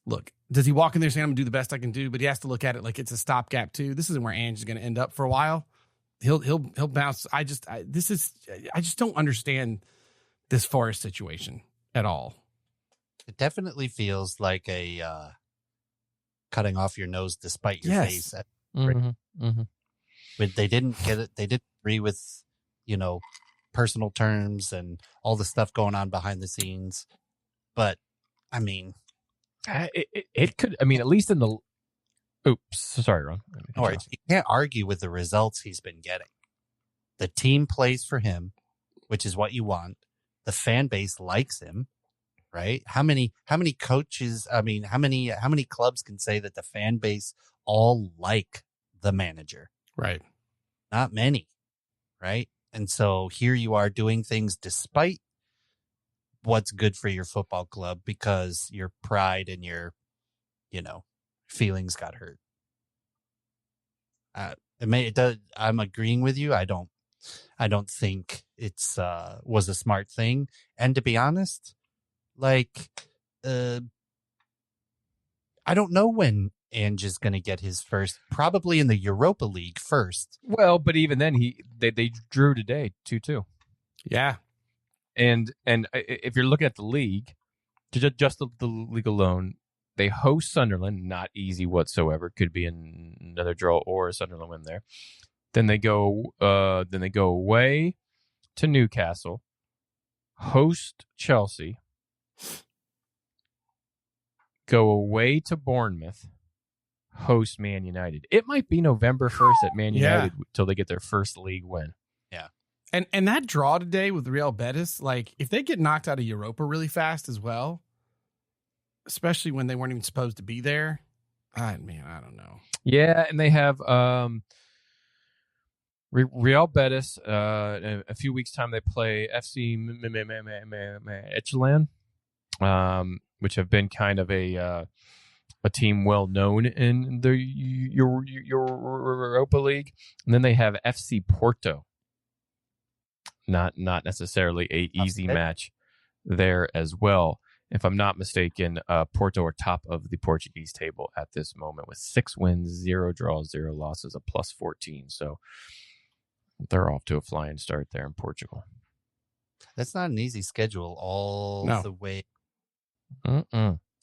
look. Does he walk in there saying, I'm going to do the best I can do? But he has to look at it like it's a stopgap too. This isn't where Ange is going to end up for a while. He'll bounce. I just don't understand this Forest situation at all. It definitely feels like a cutting off your nose despite your face. But they didn't get it. They didn't agree with, personal terms and all the stuff going on behind the scenes. But I mean, it could. I mean, at least in the. Oops, sorry, Ron. All right, you can't argue with the results he's been getting. The team plays for him, which is what you want. The fan base likes him, right? How many coaches? I mean, how many clubs can say that the fan base all like the manager? Right. Not many, right? And so here you are doing things despite what's good for your football club because your pride and your, feelings got hurt. I'm agreeing with you. I don't think it's was a smart thing. And to be honest, I don't know when Ange is going to get his first, probably in the Europa League first. Well, but even then, they drew today 2-2. Yeah, and if you're looking at the league, just the league alone, they host Sunderland, not easy whatsoever. Could be another draw or a Sunderland win there. Then they go away to Newcastle, host Chelsea, go away to Bournemouth, host Man United. It might be November 1st at Man United till they get their first league win. Yeah. And that draw today with Real Betis, if they get knocked out of Europa really fast as well, especially when they weren't even supposed to be there, I don't know. Yeah, and they have Real Betis. In a few weeks' time, they play FC Midtjylland, which have been kind of a team well known in the Europa League, and then they have FC Porto. Not necessarily a easy match there as well. If I'm not mistaken, Porto are top of the Portuguese table at this moment with 6 wins, 0 draws, 0 losses, a plus 14. So they're off to a flying start there in Portugal. That's not an easy schedule all the way.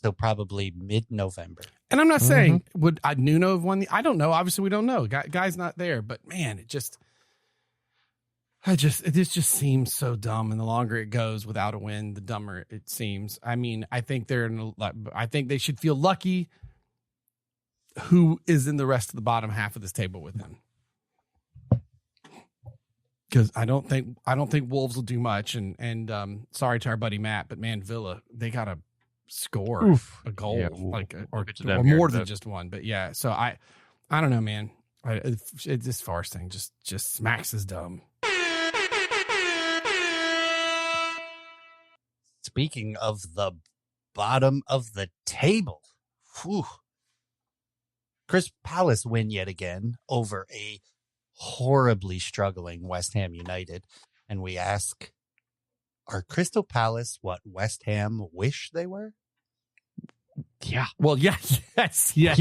So probably mid-November. And I'm not saying would Nuno have won I don't know. Obviously, we don't know. Guy's not there. But man, this just seems so dumb. And the longer it goes without a win, the dumber it seems. I mean, I think I think they should feel lucky. Who is in the rest of the bottom half of this table with him? Because I don't think Wolves will do much. And sorry to our buddy Matt, but man, Villa, they gotta score a goal, or more than just one. But yeah, so I don't know, man. This farce thing just smacks as dumb. Speaking of the bottom of the table, Crystal Palace win yet again over a horribly struggling West Ham United. And we ask, are Crystal Palace what West Ham wish they were? Yeah. Well, yeah. Yes. Yeah.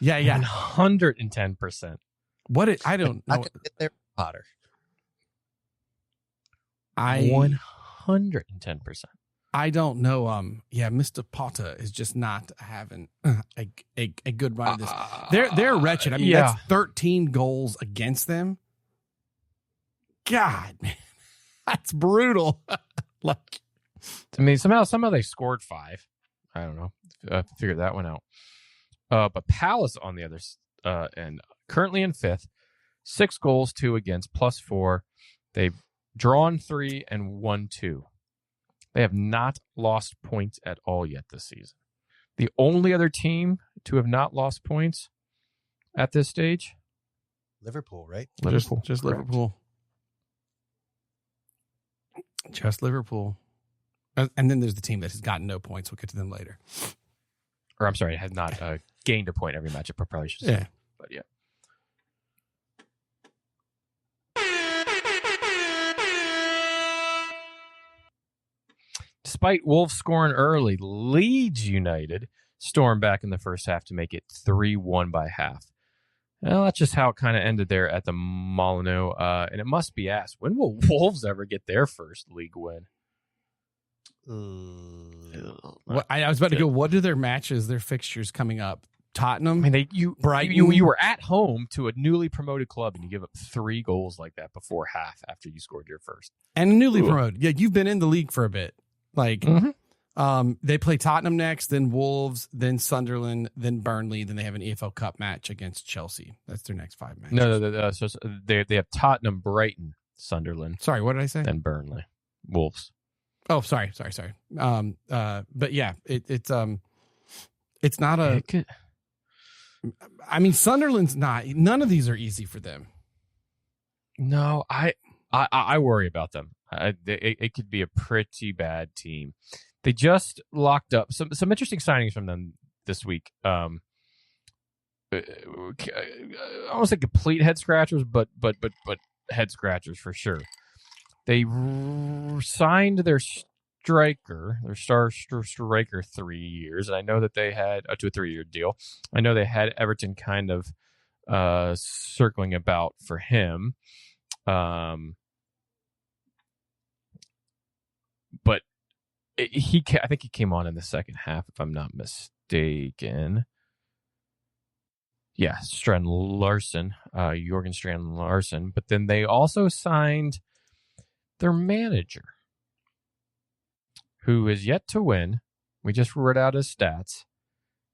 110%. I don't know. Get there, Potter. 110%. I don't know. Mr. Potter is just not having a good run of this. They're wretched. I mean, that's 13 goals against them. God, man, that's brutal. I mean, somehow they scored 5. I don't know. Figure that one out. But Palace on the other end, currently in 5th, 6 goals, 2 against, +4. They've drawn 3 and won 2. They have not lost points at all yet this season. The only other team to have not lost points at this stage? Liverpool, right? Liverpool. Just Liverpool. Just Liverpool. And then there's the team that has gotten no points. We'll get to them later. Or I'm sorry, has not gained a point every match. I probably should say. Yeah. But yeah. Despite Wolves scoring early, Leeds United stormed back in the first half to make it 3-1 by half. Well, that's just how it kind of ended there at the Molineux. And it must be asked, when will Wolves ever get their first league win? I was about to go, what are their fixtures coming up? Tottenham? I mean, you were at home to a newly promoted club and you give up 3 goals like that before half after you scored your first. And newly promoted. Yeah, you've been in the league for a bit. They play Tottenham next, then Wolves, then Sunderland, then Burnley, then they have an EFL Cup match against Chelsea. That's their next 5 matches. No. So they have Tottenham, Brighton, Sunderland. Sorry, what did I say? Then Burnley, Wolves. Oh, sorry. But yeah, it's not a. I mean, Sunderland's not. None of these are easy for them. No, I worry about them. It could be a pretty bad team. They just locked up some interesting signings from them this week. I won't say complete head scratchers, but head scratchers for sure. They signed their striker, their star striker, 3 years, and I know that they had to a 3-year deal. I know they had Everton kind of circling about for him. But I think he came on in the second half, if I'm not mistaken. Yeah, Strand Larson, Jorgen Strand Larson. But then they also signed their manager, who is yet to win. We just read out his stats.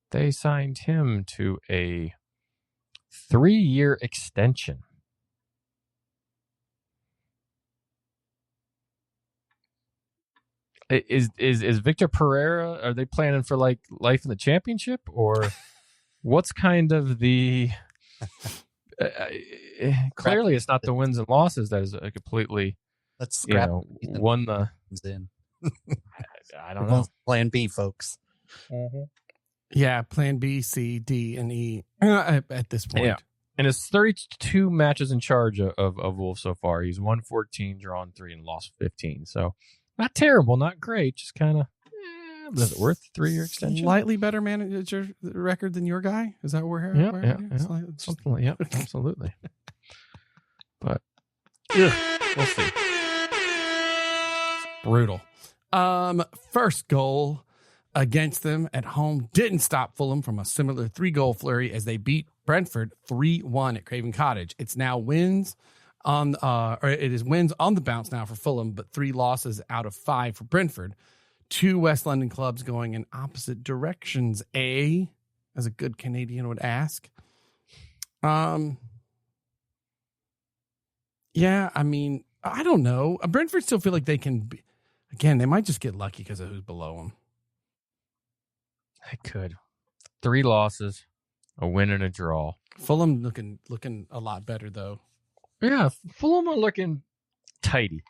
They signed him to a 3-year extension. Is Victor Pereira? Are they planning for like life in the championship, or what's kind of the? Clearly, it's not the wins and losses that is a completely. Let's scrap. Won the. In. I don't know. Plan B, folks. Mm-hmm. Yeah, Plan B, C, D, and E at this point. Yeah, and it's 32 matches in charge of Wolves so far. He's won 14, drawn 3, and lost 15. So. Not terrible, not great, just kind of. Is it worth a 3-year extension? Slightly better manager record than your guy. Is that what we're here? Yeah. Something like, yeah, absolutely. But we'll see. Brutal. First goal. against them at home didn't stop Fulham from a similar 3-goal flurry as they beat Brentford 3-1 at Craven Cottage. It's now wins on wins on the bounce now for Fulham, but 3 losses out of 5 for Brentford. 2 West London clubs going in opposite directions, as a good Canadian would ask. Yeah, I mean, I don't know. Brentford still feel like they can be, again, they might just get lucky because of who's below them. I could. 3 losses, a win and a draw. Fulham looking a lot better though. Yeah, Fulham are looking tidy.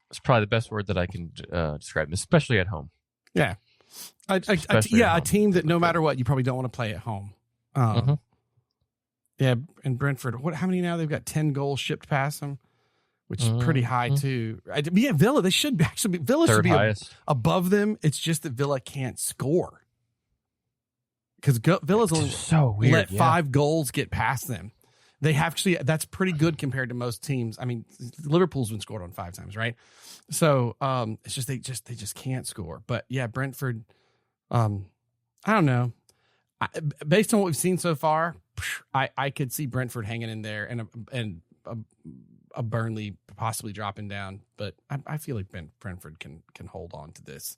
It's probably the best word that I can describe them, especially at home. Yeah. A team that no matter what, you probably don't want to play at home. Yeah, and Brentford, how many now? They've got 10 goals shipped past them, which is pretty high too. Villa, they should actually be, Villa should be above them. It's just that Villa can't score. Because Villa's only so weird, let 5 goals get past them. They actually, that's pretty good compared to most teams. I mean, Liverpool's been scored on 5 times, right? So it's just they just can't score. But yeah, Brentford, I don't know. Based on what we've seen so far, I could see Brentford hanging in there and a Burnley possibly dropping down. But I feel like Brentford can hold on to this.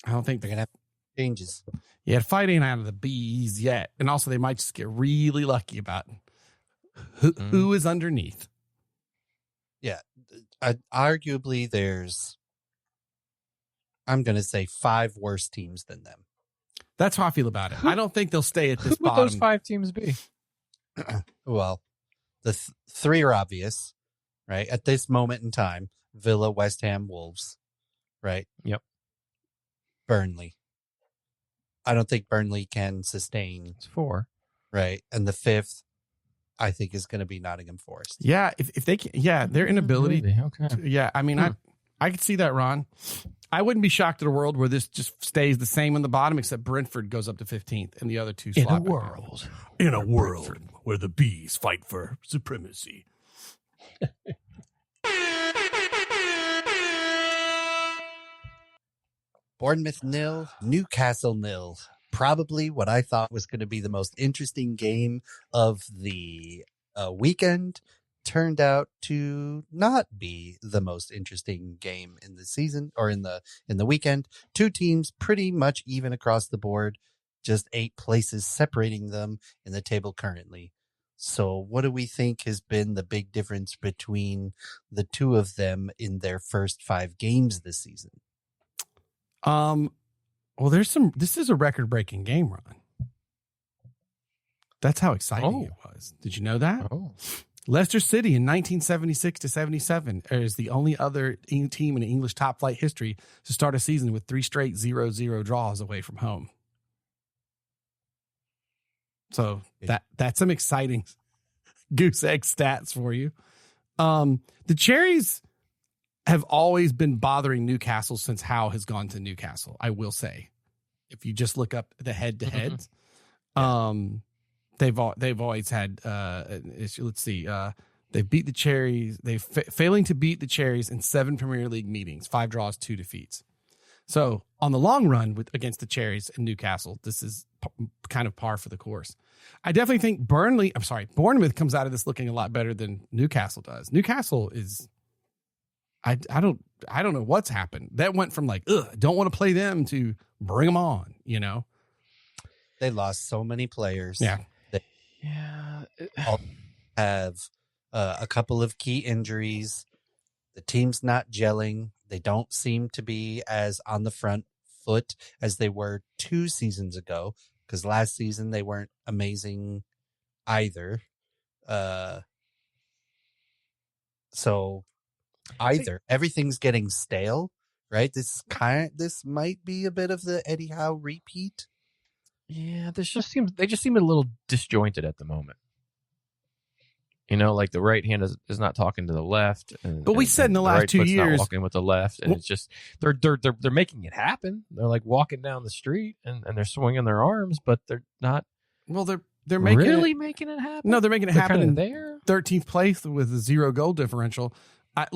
I don't think they're gonna have changes. Yeah, fight ain't out of the bees yet, and also they might just get really lucky about who is underneath. Yeah, arguably there's, I'm going to say 5 worse teams than them. That's how I feel about it. I don't think they'll stay at this bottom. Who would those 5 teams be? Well, the 3 are obvious, right? At this moment in time, Villa, West Ham, Wolves, right? Yep. Burnley. I don't think Burnley can sustain. It's 4. Right. And the 5th, I think, is going to be Nottingham Forest. Yeah. If they can, their inability. Really? Okay. Yeah. I mean, I could see that, Ron. I wouldn't be shocked at a world where this just stays the same on the bottom, except Brentford goes up to 15th and the other 2 slot. In a world where the bees fight for supremacy. Bournemouth 0, Newcastle 0. Probably what I thought was going to be the most interesting game of the weekend turned out to not be the most interesting game in the season or in the weekend. 2 teams pretty much even across the board, just 8 places separating them in the table currently. So what do we think has been the big difference between the 2 of them in their first 5 games this season? Well, this is a record-breaking game, Ron. That's how exciting it was. Did you know that? Oh. Leicester City in 1976 to 77 is the only other team in English top flight history to start a season with 3 straight 0-0 draws away from home. So that's some exciting goose egg stats for you. The Cherries have always been bothering Newcastle since Howe has gone to Newcastle. I will say, if you just look up the head-to-heads, they've always had. Let's see, they've beat the Cherries. They've failing to beat the Cherries in 7 Premier League meetings, 5 draws, 2 defeats. So on the long run against the Cherries and Newcastle, this is kind of par for the course. I definitely think Bournemouth comes out of this looking a lot better than Newcastle does. Newcastle is. I don't know what's happened. That went from don't want to play them to bring them on, you know? They lost so many players. Yeah. They all have a couple of key injuries. The team's not gelling. They don't seem to be as on the front foot as they were 2 seasons ago, because last season they weren't amazing either. So everything's getting stale, right? This might be a bit of the Eddie Howe repeat. Yeah, they just seem a little disjointed at the moment. You know, like the right hand is not talking to the left, but we said in the last 2 years, not walking with the left, and it's just they're making it happen. They're like walking down the street and they're swinging their arms, but they're not. Well, they're making making it happen. No, they're making it happen in there. 13th place with a 0 goal differential. I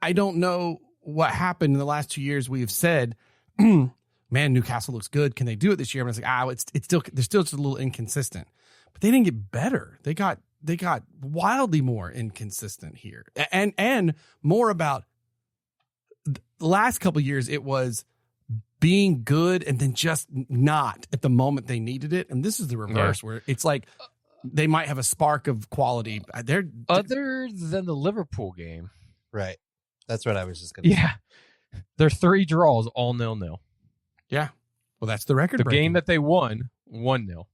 I don't know what happened in the last 2 years. We've said, man, Newcastle looks good. Can they do it this year? And it's like, it's still, they're still just a little inconsistent, but they didn't get better. They got wildly more inconsistent here, and more about the last couple of years. It was being good and then just not at the moment they needed it. And this is the reverse, where it's like they might have a spark of quality. They're other than the Liverpool game. Right. That's what I was just going to say. Yeah. Their 3 draws, all 0-0. Yeah. Well, that's the record. The game that they won, 1-0.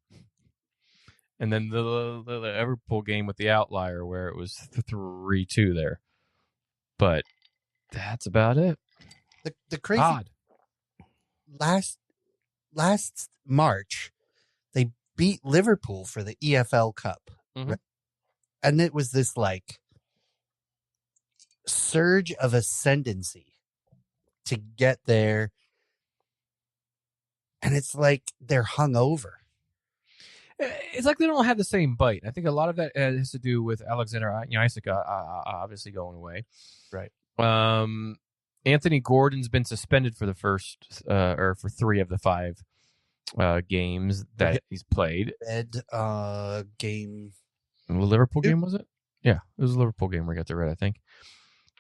And then the Liverpool game with the outlier where it was 3-2 there. But that's about it. The crazy last March, they beat Liverpool for the EFL Cup. Mm-hmm. Right? And it was this like surge of ascendancy to get there. And it's like they're hungover. It's like they don't have the same bite. I think a lot of that has to do with Alexander Isak obviously going away. Right. Anthony Gordon's been suspended for the first or for 3 of the 5 games that he's played. Game. The Liverpool game, was it? Yeah, it was a Liverpool game where he got the red, I think.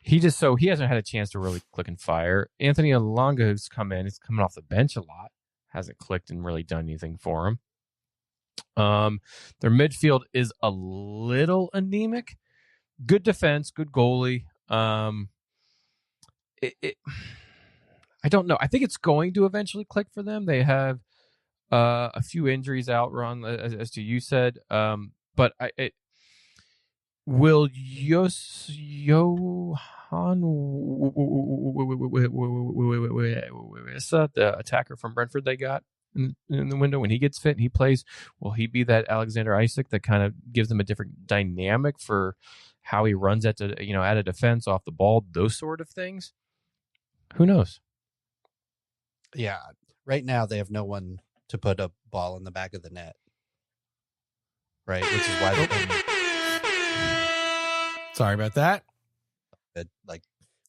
He hasn't had a chance to really click and fire. Anthony Alonga has come in. He's coming off the bench a lot. Hasn't clicked and really done anything for him. Their midfield is a little anemic. Good defense, good goalie. I don't know. I think it's going to eventually click for them. They have a few injuries out, Ron, as to you said. But will Johan the attacker from Brentford they got in the window, when he gets fit and he plays, will he be that Alexander Isak that kind of gives them a different dynamic for how he runs at a defense, off the ball, those sort of things? Who knows? Yeah. Right now they have no one to put a ball in the back of the net. Right, which is why they're sorry about that. Like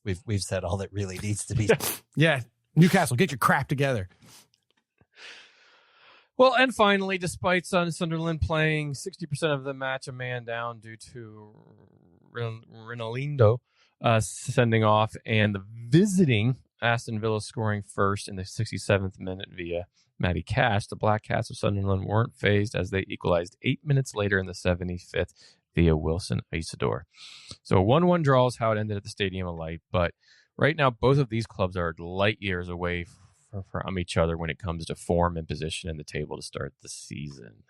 we've said all that really needs to be. Yeah, Newcastle, get your crap together. Well, and finally, despite Sunderland playing 60% of the match a man down due to Ronaldo sending off and the visiting Aston Villa scoring first in the 67th minute via Matty Cash, the Black Cats of Sunderland weren't phased as they equalized 8 minutes later in the 75th via Wilson Isidore. So a 1-1 draw is how it ended at the Stadium of Light. But right now, both of these clubs are light years away from each other when it comes to form and position in the table to start the season.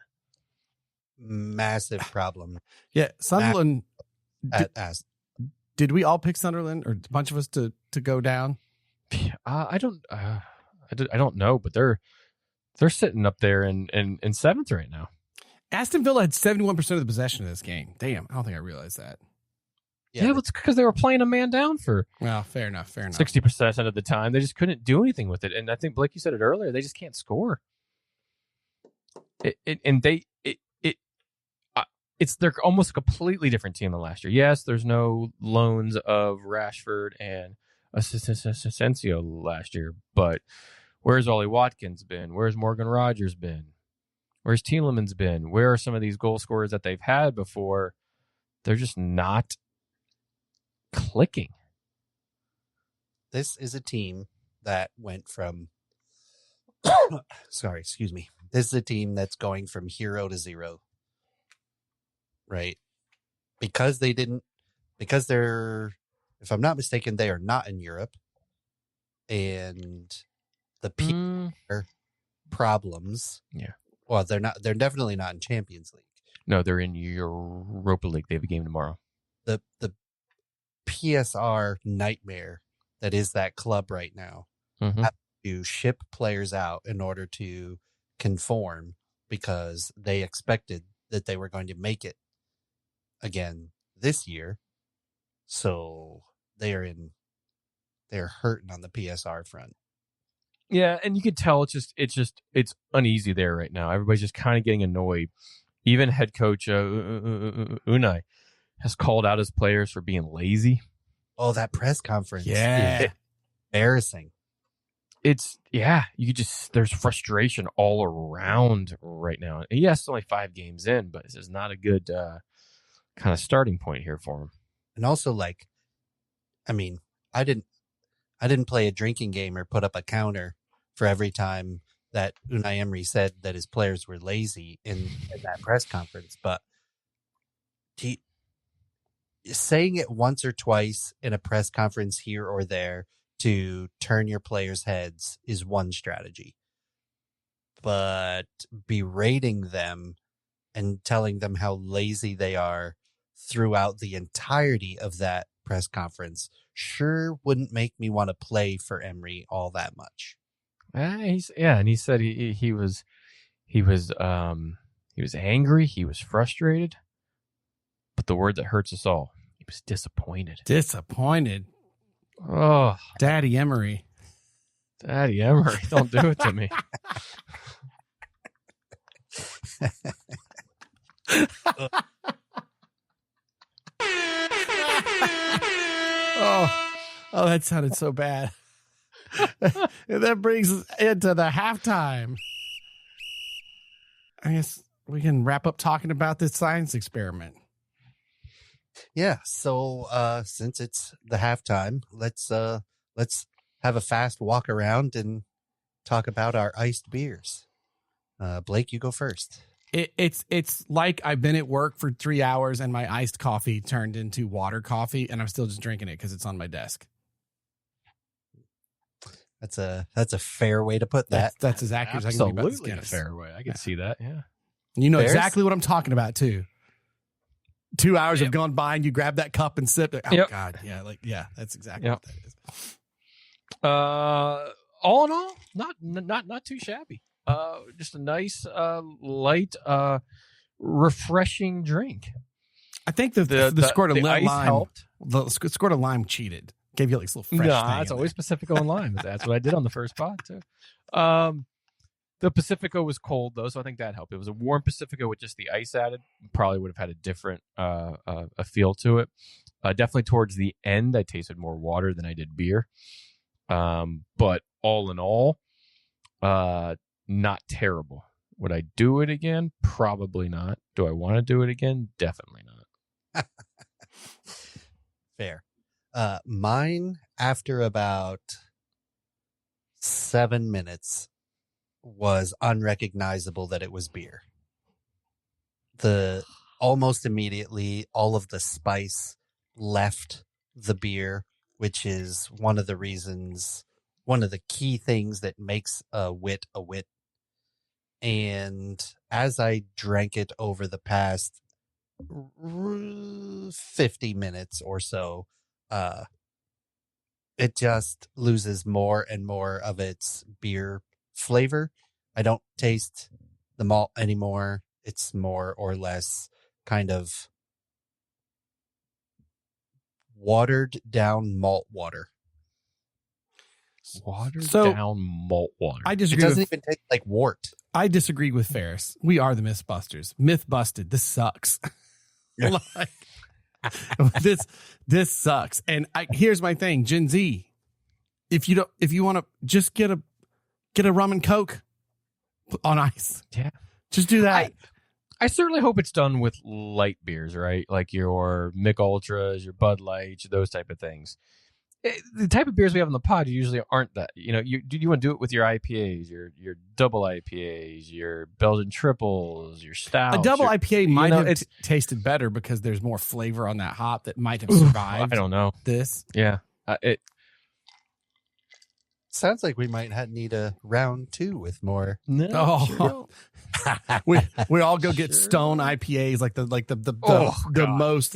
Massive problem. Yeah, Sunderland. Did we all pick Sunderland, or a bunch of us to go down? I don't know, but they're sitting up there in 7th right now. Aston Villa had 71% of the possession of this game. Damn, I don't think I realized that. Yeah, but it's because they were playing a man down for fair enough. 60% of the time. They just couldn't do anything with it. And I think, Blake, you said it earlier, they just can't score. They're almost a completely different team than last year. Yes, there's no loans of Rashford and Asensio last year, but where's Ollie Watkins been? Where's Morgan Rogers been? Where's Tielemans been? Where are some of these goal scorers that they've had before? They're just not clicking. This is a team that went from excuse me. This is a team that's going from hero to zero. Right? Because they're, if I'm not mistaken, they are not in Europe. And the problems. Yeah. Well, they're definitely not in Champions League. No, they're in Europa League. They have a game tomorrow. The PSR nightmare that is that club right now. Mm-hmm. Have to ship players out in order to conform because they expected that they were going to make it again this year. So they're hurting on the PSR front. Yeah, and you can tell it's uneasy there right now. Everybody's just kind of getting annoyed. Even head coach Unai has called out his players for being lazy Oh, that press conference. Yeah. Embarrassing. There's frustration all around right now. And yes, it's only 5 games in, but this is not a good kind of starting point here for him. And also, like, I mean, I didn't play a drinking game or put up a counter for every time that Unai Emery said that his players were lazy in that press conference. But saying it once or twice in a press conference here or there to turn your players' heads is one strategy. But berating them and telling them how lazy they are throughout the entirety of that press conference sure wouldn't make me want to play for Emery all that much. And he said he was angry, he was frustrated, but the word that hurts us all, he was disappointed. Disappointed. Oh, Daddy Emery. Don't do it to me. Oh, that sounded so bad. And that brings us into the halftime. I guess we can wrap up talking about this science experiment. Yeah, so since it's the halftime, let's have a fast walk around and talk about our iced beers. Blake, you go first. It's like I've been at work for 3 hours and my iced coffee turned into water coffee, and I'm still just drinking it because it's on my desk. That's a fair way to put that. That's as accurate as I can be about this Absolutely a Guinness. fair way. I can see that. Yeah. You know Bears? exactly what I'm talking about too. 2 hours have gone by and you grab that cup and sip. Oh God, yeah, that's exactly what that is. All in all, not too shabby. Just a nice, light, refreshing drink. I think the squirt of ice lime helped. The squirt of lime cheated. Gave you like this little fresh thing. No, it's always Pacifico and lime. That's what I did on the first pod too. The Pacifico was cold though, so I think that helped. It was a warm Pacifico with just the ice added. Probably would have had a different a feel to it. Definitely towards the end, I tasted more water than I did beer. But all in all, not terrible. Would I do it again? Probably not. Do I want to do it again? Definitely not. Fair. Mine, after about 7 minutes, was unrecognizable that it was beer. Almost immediately, all of the spice left the beer, which is one of the key things that makes a wit a wit. And as I drank it over the past 50 minutes or so, it just loses more and more of its beer flavor. I don't taste the malt anymore. It's more or less kind of watered down malt water. Watered down malt water. I It disagree. doesn't even taste like wort. I disagree with Ferris. We are the Mythbusters. Myth busted. This sucks. Like, this sucks. And here's my thing, Gen Z. If you want to just get a rum and Coke on ice. Yeah. Just do that. I certainly hope it's done with light beers, right? Like your Mick Ultras, your Bud Lights, those type of things. The type of beers we have on the pod usually aren't that. You know, you want to do it with your IPAs, your double IPAs, your Belgian triples, your stouts. A double IPA might have tasted better because there's more flavor on that hop that might have survived. I don't know This. Yeah. It Sounds like we might need a round 2 with more. no. Oh. Sure we all go get Stone IPAs, like the most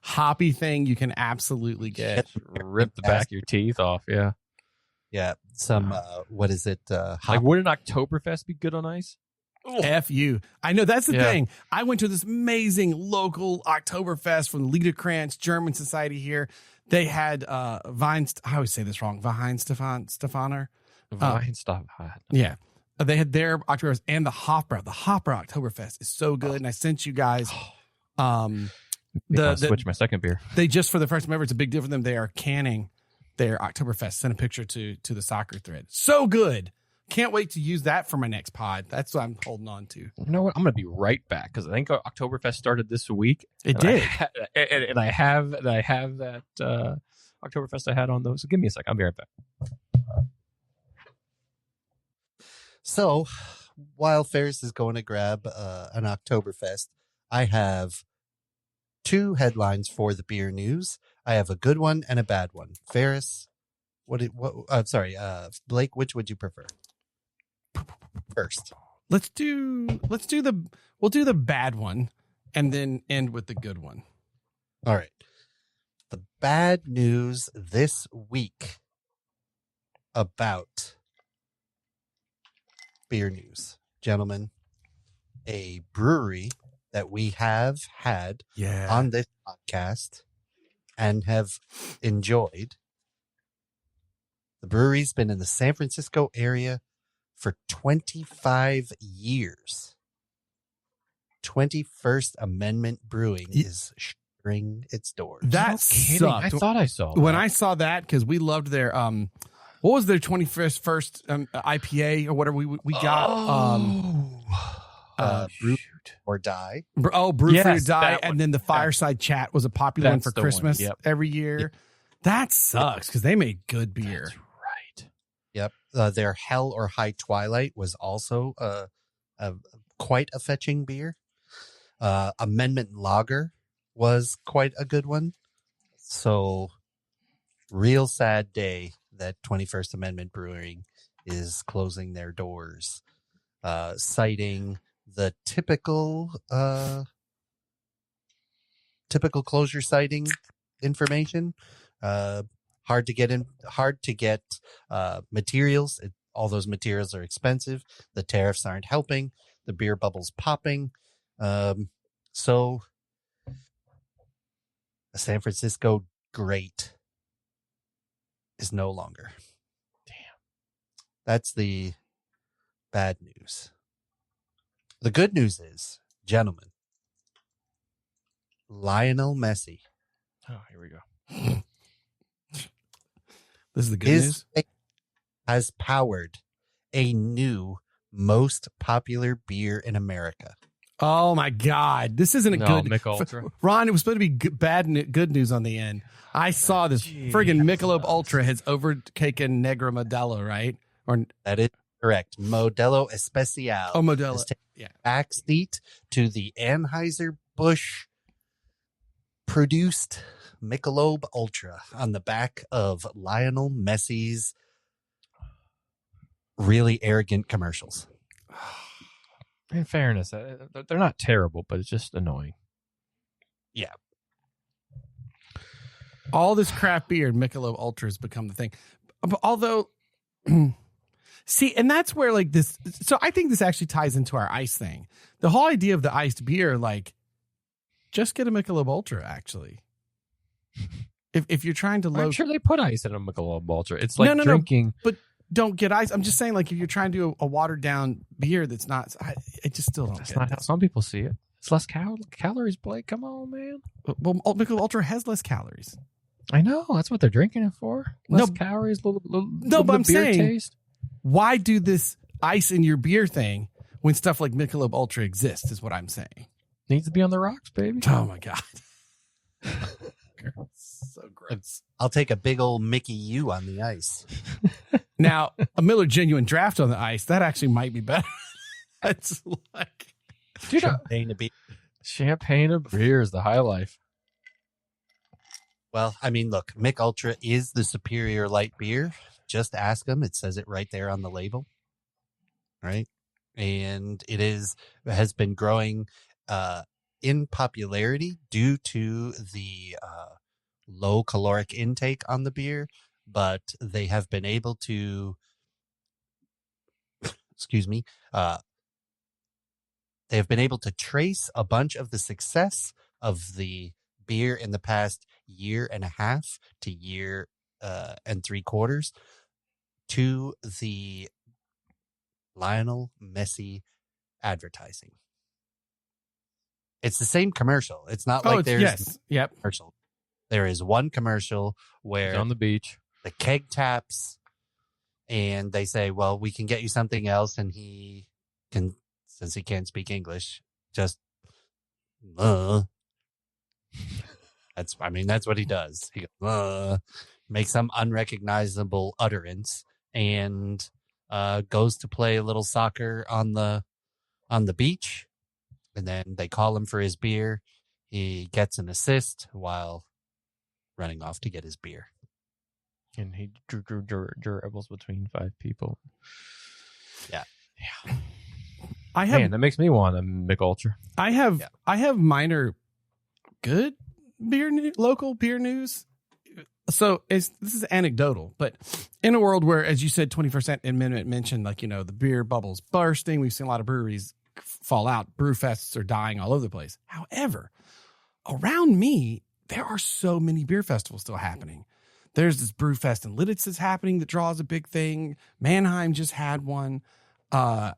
hoppy thing you can absolutely get. rip the back of your teeth off. Yeah. Yeah, some what is it? Like, wouldn't Oktoberfest be good on ice? F you. I know that's the thing. I went to this amazing local Oktoberfest from the Liederkranz German Society here. They had I always say this wrong. Stefaner. Yeah. They had their Oktoberfest and the Hofbrau. The Hofbrau Oktoberfest is so good. And I sent you guys Switch my second beer. They just, for the first time ever, it's a big deal for them. They are canning their Oktoberfest. Send a picture to the soccer thread. So good. Can't wait to use that for my next pod. That's what I'm holding on to. You know what? I'm going to be right back because I think Oktoberfest started this week. It did. And I have that Oktoberfest I had on those. So give me a sec. I'll be right back. So while Ferris is going to grab an Oktoberfest, I have 2 headlines for the beer news. I have a good one and a bad one. Ferris, Blake, which would you prefer? First. We'll do the bad one and then end with the good one. All right. The bad news this week about beer news. Gentlemen, a brewery that we have had on this podcast and have enjoyed. The brewery's been in the San Francisco area for 25 years. 21st Amendment Brewing is shuttering its doors. That sucked. I thought I saw when that. I saw that, because we loved their what was their 21st IPA or whatever we got. Brew or Die. Brew for or Die, and then the Fireside Chat was a popular one for Christmas every year. Yep. That sucks because they made good beer. That's right. Yep. Their Hell or High Twilight was also quite a fetching beer. Amendment Lager was quite a good one. So, real sad day that 21st Amendment Brewing is closing their doors, citing the typical closure citing information. Hard to get materials. All those materials are expensive. The tariffs aren't helping. The beer bubble's popping. So a San Francisco great is no longer. Damn. That's the bad news. The good news is, gentlemen, Lionel Messi. Oh, here we go. This is the good news. Has powered a new most popular beer in America. Oh my God! This isn't a good. Mick Ultra. Ron, it was supposed to be good news on the end. I saw this friggin' Michelob Ultra has overtaken Negra Modelo, right? Or that is correct. Modelo Especial. Oh, Modelo. Yeah. Backseat to the Anheuser-Busch produced Michelob Ultra on the back of Lionel Messi's really arrogant commercials. In fairness, they're not terrible, but it's just annoying. Yeah. All this craft beer and Michelob Ultra has become the thing. Although, see, and that's where like this. So I think this actually ties into our ice thing. The whole idea of the iced beer, like, just get a Michelob Ultra. Actually, if you're trying to, I'm sure they put ice in a Michelob Ultra. It's like drinking, but don't get ice. I'm just saying, like, if you're trying to do a watered down beer that's not, I just still don't. That's not how some people see it. It's less calories, Blake. Come on, man. Well, Michelob Ultra has less calories. I know. That's what they're drinking it for. Less calories, little but I'm beer saying, taste. Why do this ice in your beer thing when stuff like Michelob Ultra exists? Is what I'm saying. Needs to be on the rocks, baby. Oh my God. So gross. I'll take a big old Mickey U on the ice. Now, a Miller Genuine Draft on the ice, that actually might be better. That's like Champagne of beer is the high life. Well, I mean, look, Mick Ultra is the superior light beer. Just ask them. It says it right there on the label. Right? And has been growing in popularity due to the low caloric intake on the beer, but they have been able to they have been able to trace a bunch of the success of the beer in the past year and a half to year and 3/4 to the Lionel Messi advertising. It's the same commercial. It's not Oh, like there's yep. commercial. There is one commercial where He's on the beach. the keg taps and they say, well, we can get you something else. And he can, since he can't speak English, just, that's what he does. He goes, makes some unrecognizable utterance and goes to play a little soccer on the beach. And then they call him for his beer. He gets an assist while running off to get his beer. And he dribbles between 5 people. Yeah. Man, that makes me want a McUltra. I have minor good local beer news. So this is anecdotal, but in a world where, as you said, 21st Amendment mentioned, like, you know, the beer bubbles bursting. We've seen a lot of breweries fall out. Brew fests are dying all over the place. However, around me, there are so many beer festivals still happening. There's this brew fest in Lidditz that's happening that draws a big thing. Mannheim just had one. Our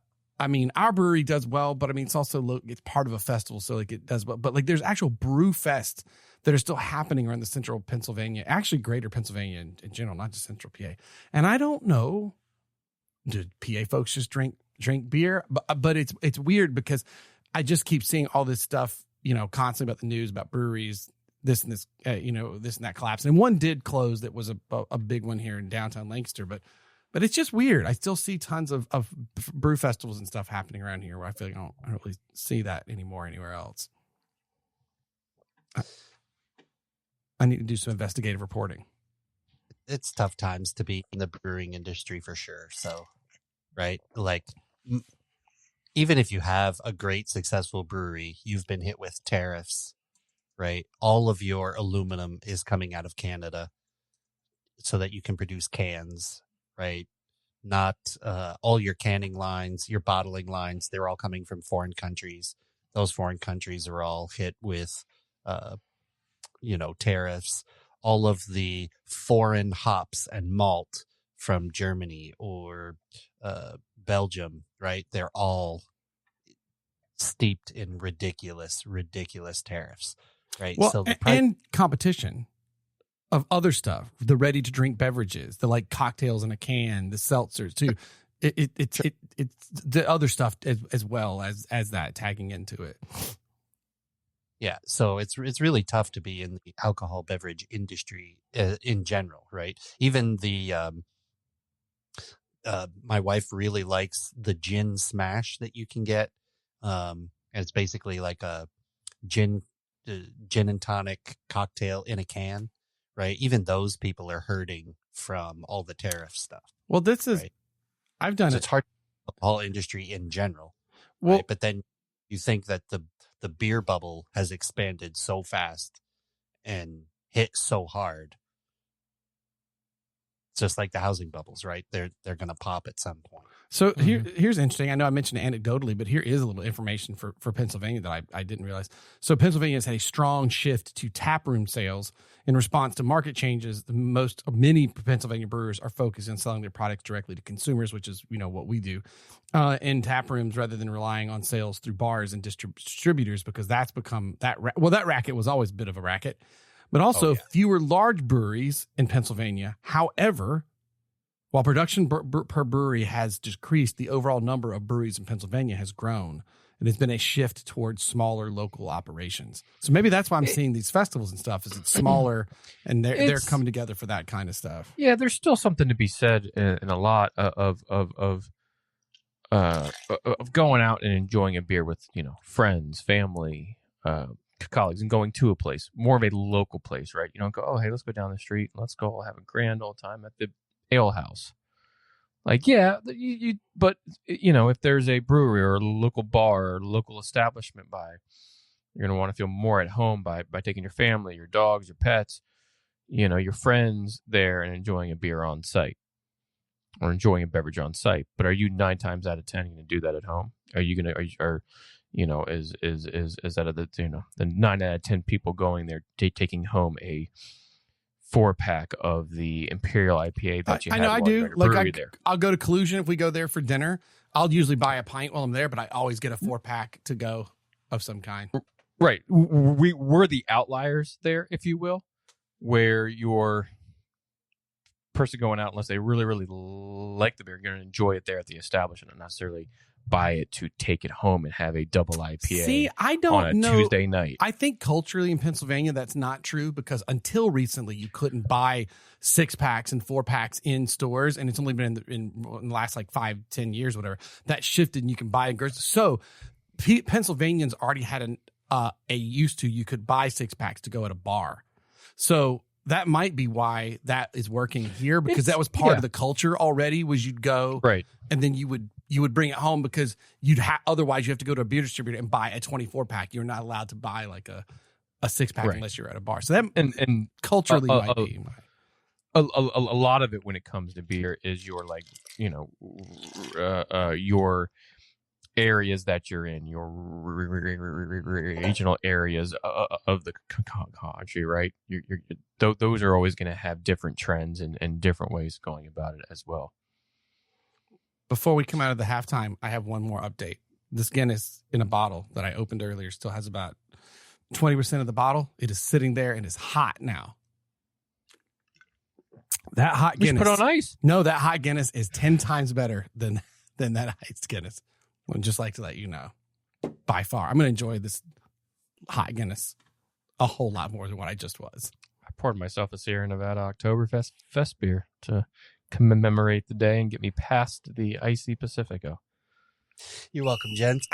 brewery does well, but it's also it's part of a festival, so like it does well. But like there's actual brew fests that are still happening around the central Pennsylvania, actually greater Pennsylvania in general, not just central PA. And I don't know, do PA folks just drink beer? But it's weird because I just keep seeing all this stuff, constantly about the news about breweries, this and this, this and that collapse. And one did close that was a big one here in downtown Lancaster, but it's just weird. I still see tons of brew festivals and stuff happening around here where I feel like I don't really see that anymore anywhere else. I need to do some investigative reporting. It's tough times to be in the brewing industry for sure. So, right? Like, even if you have a great successful brewery, you've been hit with tariffs, right? All of your aluminum is coming out of Canada so that you can produce cans, right? Not all your canning lines, your bottling lines, they're all coming from foreign countries. Those foreign countries are all hit with, tariffs. All of the foreign hops and malt from Germany or Belgium, right? They're all steeped in ridiculous tariffs, right? Well, so and competition of other stuff, the ready to drink beverages, the like cocktails in a can, the seltzers too. It's the other stuff as well as that tagging into it. Yeah, so it's really tough to be in the alcohol beverage industry in general, right? Even the my wife really likes the gin smash that you can get, and it's basically like a gin and tonic cocktail in a can, right? Even those people are hurting from all the tariff stuff. Well, this is right? I've done so it. It's hard for the whole industry in general, well, right? But then you think that the beer bubble has expanded so fast and hit so hard. Just like the housing bubbles, right? They're going to pop at some point. So here's interesting. I know I mentioned it anecdotally, but here is a little information for Pennsylvania that I didn't realize. So Pennsylvania has had a strong shift to taproom sales in response to market changes. Many Pennsylvania brewers are focused on selling their products directly to consumers, which is what we do in taprooms rather than relying on sales through bars and distributors, because that's become that racket was always a bit of a racket, but also fewer large breweries in Pennsylvania. However, while production per brewery has decreased, the overall number of breweries in Pennsylvania has grown, and it's been a shift towards smaller local operations. So maybe that's why I'm seeing these festivals and stuff. Is it's smaller, and they're coming together for that kind of stuff. Yeah, there's still something to be said in a lot of going out and enjoying a beer with friends, family, colleagues, and going to a place, more of a local place, right? You don't go, oh hey, let's go down the street and let's go have a grand old time at the ale house. Like, yeah, but if there's a brewery or a local bar or local establishment you're going to want to feel more at home by taking your family, your dogs, your pets, your friends there and enjoying a beer on site or enjoying a beverage on site. But are you 9 times out of 10 going to do that at home? Are you going to, is that of the 9 out of 10 people going there taking home a 4-pack of the Imperial IPA that you I know I do. Like I'll go to Collusion if we go there for dinner. I'll usually buy a pint while I'm there, but I always get a 4-pack to go of some kind. Right. We're the outliers there, if you will, where your person going out, unless they really, really like the beer, you're going to enjoy it there at the establishment, and not necessarily buy it to take it home and have a double IPA. See, I don't on a know. Tuesday night. I think culturally in Pennsylvania that's not true, because until recently you couldn't buy 6-packs and 4-packs in stores, and it's only been in the last like 5-10 years, whatever. That shifted, and you can buy in groceries. So Pennsylvanians already had a used to, you could buy 6-packs to go at a bar. So that might be why that is working here, because that was part of the culture already, was you'd go and then you would bring it home, because otherwise you have to go to a beer distributor and buy a 24-pack. You're not allowed to buy like a 6-pack unless you're at a bar. So that and culturally might be. A lot of it when it comes to beer is your your areas that you're in, your regional areas of the country, right? Those are always going to have different trends and different ways of going about it as well. Before we come out of the halftime, I have one more update. This Guinness in a bottle that I opened earlier still has about 20% of the bottle. It is sitting there and is hot now. That hot Guinness. Put on ice. No, that hot Guinness is 10 times better than that iced Guinness. I'd just like to let you know, by far, I'm going to enjoy this hot Guinness a whole lot more than what I just was. I poured myself a Sierra Nevada Oktoberfest beer to commemorate the day and get me past the icy Pacifico. You're welcome, gents.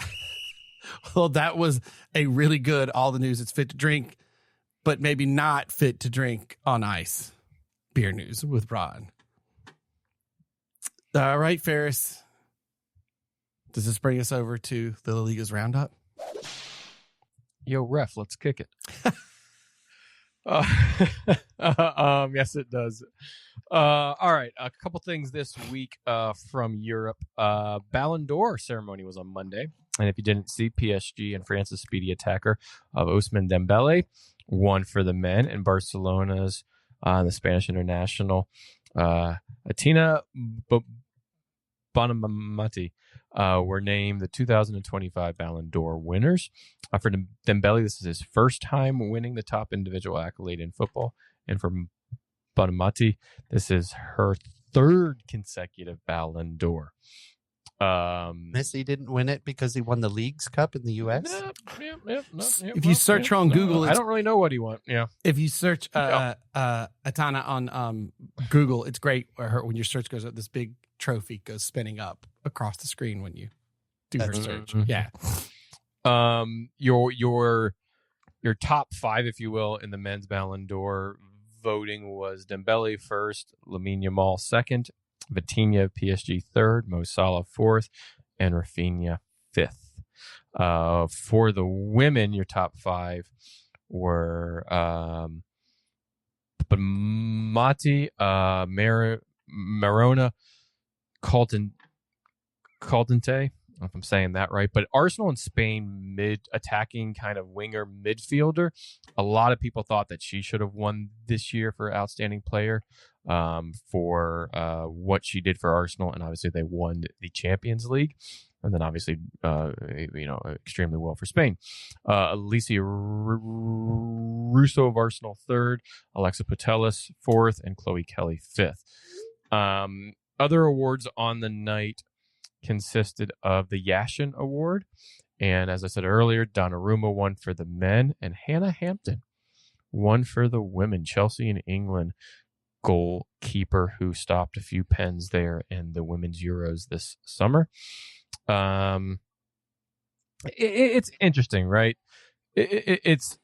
Well, that was a really good, all the news it's fit to drink, but maybe not fit to drink on ice. Beer news with Ron. All right, Ferris. Does this bring us over to the La Liga's roundup? Yo, ref, let's kick it. Yes, it does. All right, a couple things this week from Europe. Ballon d'Or ceremony was on Monday, and if you didn't see, PSG and France's speedy attacker of Ousmane Dembele won for the men, and Barcelona's the Spanish international Atina Bonamati were named the 2025 Ballon d'Or winners. For Dembele, this is his first time winning the top individual accolade in football. And for Bonamati, this is her third consecutive Ballon d'Or. Messi didn't win it because he won the Leagues Cup in the U.S.? If you search her on Google... I don't really know what he won. Yeah. If you search Atana on Google, it's great. When your search goes up, this big trophy goes spinning up across the screen when you do her search. Yeah. Your top five, if you will, in the men's Ballon d'Or voting was Dembele first, Lamine Yamal second, Vitinha of PSG third, Mo Salah fourth, and Rafinha fifth. For the women, your top five were Mati, Marona, Caldente. I don't know if I'm saying that right, but Arsenal and Spain mid-attacking kind of winger midfielder. A lot of people thought that she should have won this year for outstanding player for what she did for Arsenal, and obviously they won the Champions League, and then obviously extremely well for Spain. Alicia Russo of Arsenal third, Alexa Putellas fourth, and Chloe Kelly fifth. Other awards on the night consisted of the Yashin Award. And as I said earlier, Donnarumma won for the men, and Hannah Hampton won for the women. Chelsea and England goalkeeper who stopped a few pens there in the women's Euros this summer. It's interesting, right? It's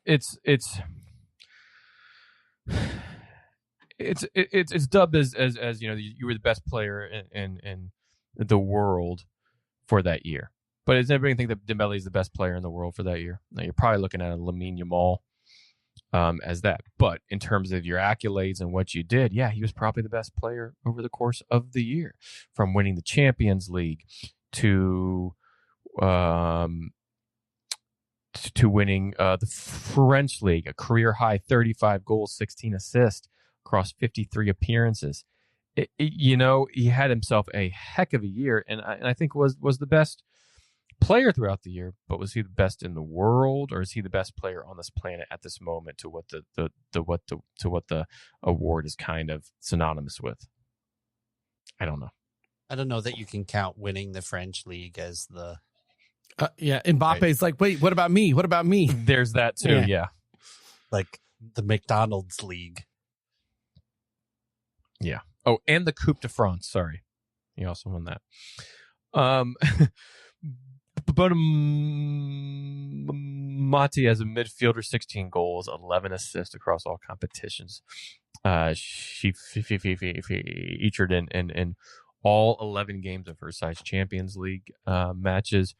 dubbed as you were the best player in the world for that year. But does everybody think that Dembele is the best player in the world for that year? Now, you're probably looking at a Lamine Yamal as that. But in terms of your accolades and what you did, yeah, he was probably the best player over the course of the year, from winning the Champions League to winning the French League, a career high 35 goals, 16 assists across 53 appearances. He had himself a heck of a year, and I think was the best player throughout the year, but was he the best in the world, or is he the best player on this planet at this moment? To what the award is kind of synonymous with. I don't know. I don't know that you can count winning the French league as the. Yeah, Mbappe's like, wait, what about me? What about me? There's that too. Yeah. Like the McDonald's league. Yeah. Oh, and the Coupe de France. Sorry, he also won that. But Mati as a midfielder, 16 goals, 11 assists across all competitions. She featured in all 11 games of her size Champions League matches.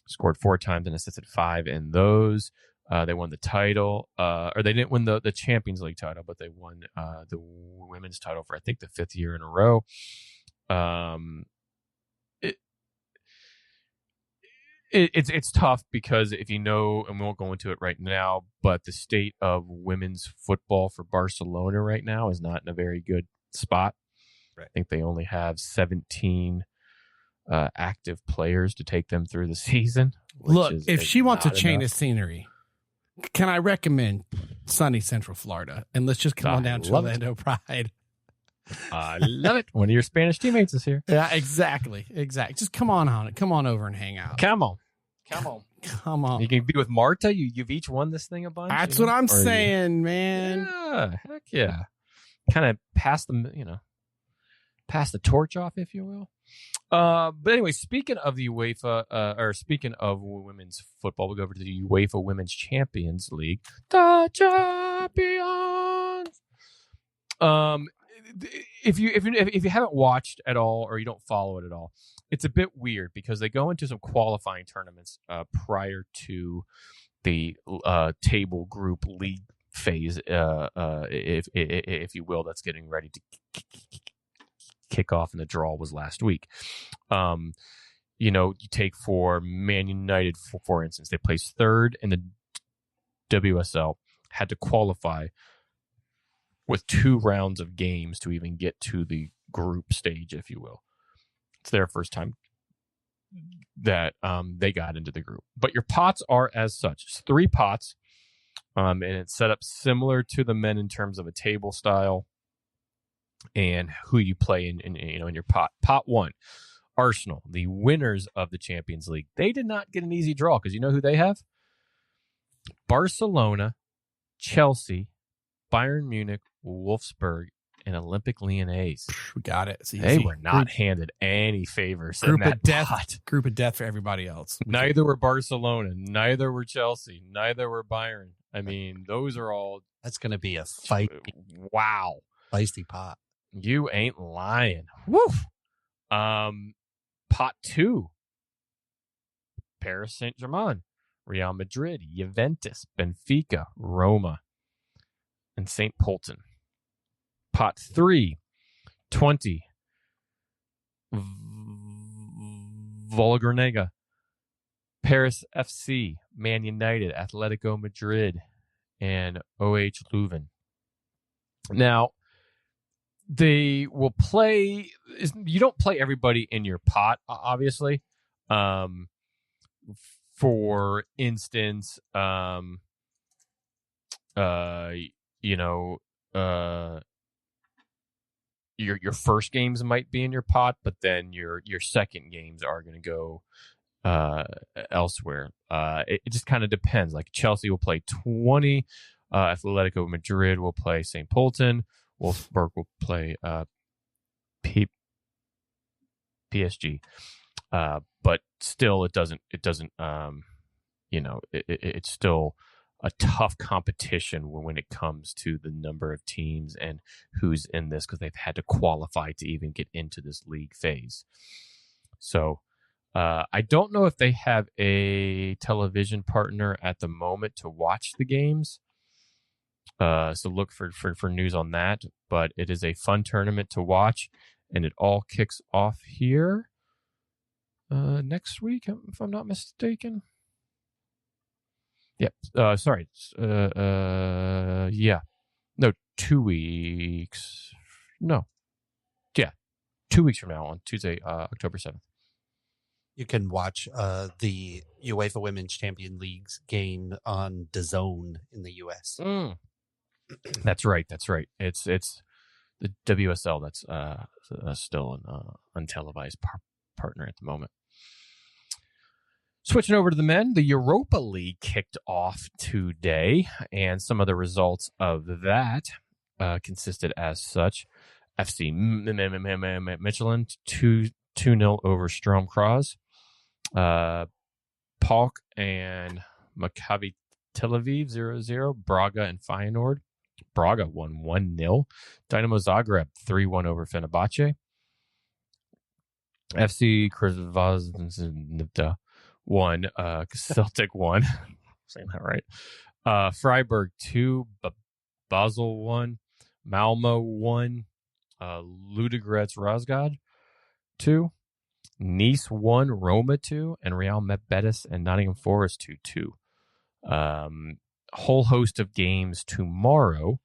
Scored 4 times and assisted 5 in those. They won the title, or they didn't win the Champions League title, but they won the women's title for I think the 5th year in a row. It's tough because if you know, and we won't go into it right now, but the state of women's football for Barcelona right now is not in a very good spot. Right. I think they only have 17 active players to take them through the season. Look, if she wants a change of scenery, can I recommend sunny Central Florida? And let's just come on down to Orlando Pride. I love it. One of your Spanish teammates is here. Yeah, exactly. Just come on it. Come on over and hang out. Come on. You can be with Marta. You've each won this thing a bunch. That's what I'm saying, man. Yeah, heck yeah. Kind of pass the torch off, if you will. But anyway, speaking of the UEFA, or speaking of women's football, we'll go over to the UEFA Women's Champions League. The champions. If you haven't watched at all or you don't follow it at all, it's a bit weird because they go into some qualifying tournaments prior to the table group league phase, if you will, that's getting ready to kick off, and the draw was last week. You take for Man United, for instance, they placed 3rd in the WSL, had to qualify with 2 rounds of games to even get to the group stage, if you will. It's their first time that they got into the group. But your pots are as such. It's 3 pots, and it's set up similar to the men in terms of a table style and who you play in your pot. Pot 1, Arsenal, the winners of the Champions League. They did not get an easy draw because you know who they have? Barcelona, Chelsea, Bayern Munich, Wolfsburg, and Olympic Lyonnais. We got it. They were not handed any favors. Group of death for everybody else. Neither were Barcelona. Neither were Chelsea. Neither were Bayern. I mean, those are all. That's going to be a fight. Wow. Feisty pot. You ain't lying. Woof. Pot 2. Paris Saint-Germain, Real Madrid, Juventus, Benfica, Roma, and St. Polten. Pot 3, 20. Volgrenega, Paris FC, Man United, Atletico Madrid, and OH Leuven. Now, they will play. You don't play everybody in your pot, obviously. For instance, your first games might be in your pot, but then your second games are going to go elsewhere. It just kind of depends. Like Chelsea will play 20. Atletico Madrid will play St. Polten. Wolfsburg will play PSG. But still, it's still a tough competition when it comes to the number of teams and who's in this, because they've had to qualify to even get into this league phase. So I don't know if they have a television partner at the moment to watch the games. So look for news on that. But it is a fun tournament to watch, and it all kicks off here next week, if I'm not mistaken. Yep. Sorry. Yeah. No, 2 weeks. No. Yeah. 2 weeks from now on Tuesday, October 7th. You can watch the UEFA Women's Champion League's game on DAZN in the U.S. That's right. It's the WSL that's still an untelevised partner at the moment. Switching over to the men, the Europa League kicked off today, and some of the results of that consisted as such. FC Michelin 2-0 over Sturm Graz. PAOK and Maccabi Tel Aviv 0-0. Braga and Feyenoord. Braga won 1-0. Dynamo Zagreb 3-1 over Fenerbahce. FC Krasnodar 1. Celtic 1. Saying that right. Freiburg 2. Basel 1. Malmo 1. Ludogorets Razgrad 2. Nice 1. Roma 2. And Real Betis and Nottingham Forest 2-2. Whole host of games tomorrow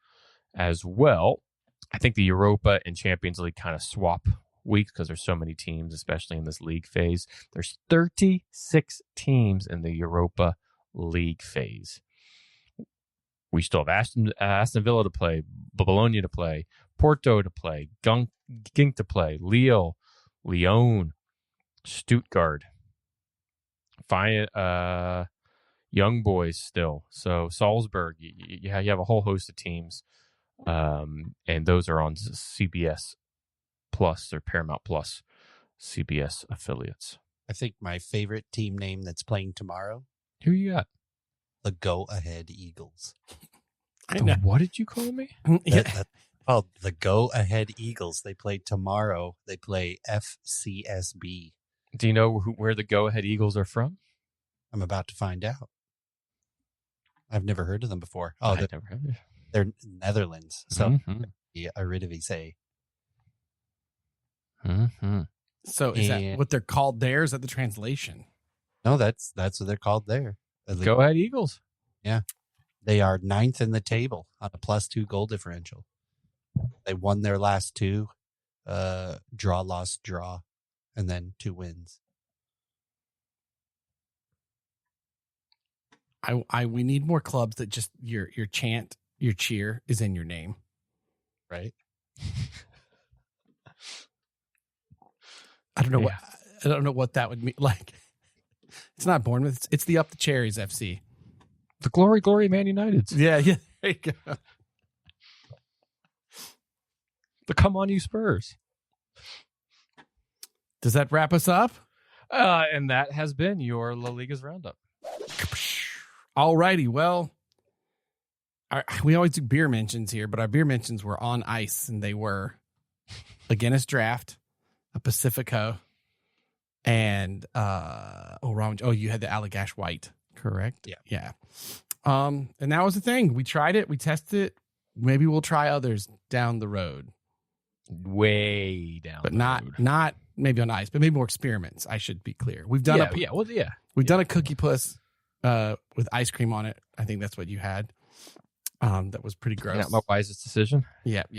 as well. I think the Europa and Champions League kind of swap weeks because there's so many teams, especially in this league phase. There's 36 teams in the Europa League phase. We still have Aston Villa to play, Bologna to play, Porto to play, Genk to play, Lille, Lyon, Stuttgart, Young Boys still. So Salzburg, you have a whole host of teams, and those are on CBS Plus or Paramount Plus CBS affiliates. I think my favorite team name that's playing tomorrow. Who you got? The Go Ahead Eagles. What did you call me? That's called the Go Ahead Eagles. They play tomorrow. They play FCSB. Do you know where the Go Ahead Eagles are from? I'm about to find out. I've never heard of them before. Oh, I've never heard of they're Netherlands. So Eredivisie. Mm-hmm. So is that what they're called there? Is that the translation? No, that's what they're called there. Go Ahead Eagles. Yeah. They are 9th in the table on a +2 goal differential. They won their last 2, draw, loss, draw, and then 2 wins. We need more clubs that just your chant, your cheer is in your name. Right? I don't know what that would mean. Like, it's not Bournemouth. It's the Up the Cherries FC. The Glory Man United. Yeah. There you go. The Come On You Spurs. Does that wrap us up? And that has been your La Liga's Roundup. All righty. Well, we always do beer mentions here, but our beer mentions were on ice, and they were a Guinness Draft, a Pacifico, and you had the Allagash White, correct? Yeah. And that was the thing. We tried it. We tested it. Maybe we'll try others down the road. Way down, but the road. not maybe on ice, but maybe more experiments. I should be clear. We've done We've done a Cookie Puss with ice cream on it. I think that's what you had. That was pretty gross. Not my wisest decision. Yep.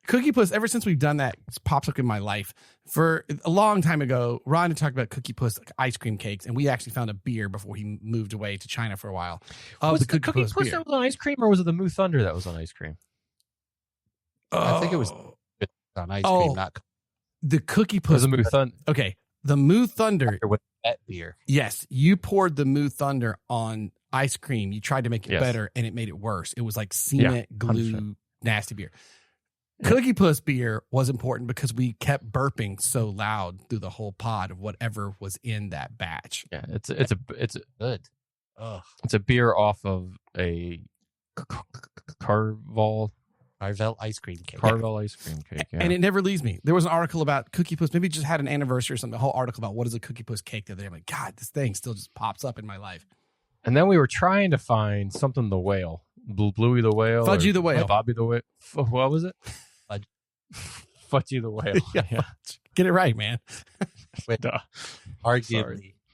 Cookie Puss, ever since we've done that, pops up in my life. For a long time ago, Ron had talked about Cookie Puss ice cream cakes, and we actually found a beer before he moved away to China for a while. Was the Cookie Puss that was on ice cream, or was it the Moo Thunder that was on ice cream? I think it was on ice cream, not the Cookie Puss. The Moo Thunder. Okay, the Moo Thunder with that beer. Yes, you poured the Moo Thunder on ice cream. You tried to make it better, and it made it worse. It was like cement, glue, 100%. Nasty beer. Cookie Puss beer was important because we kept burping so loud through the whole pod of whatever was in that batch. Yeah, it's Good. It's a beer off of a Carvel ice cream cake. Carvel ice cream cake. Yeah. And it never leaves me. There was an article about Cookie Puss. Maybe it just had an anniversary or something. A whole article about what is a Cookie Puss cake the other day. I'm like, God, this thing still just pops up in my life. And then we were trying to find something the whale. Bluey the whale. Fudgy the whale. Bobby the whale. What was it? Fudgy the whale. Yeah. Get it right, man.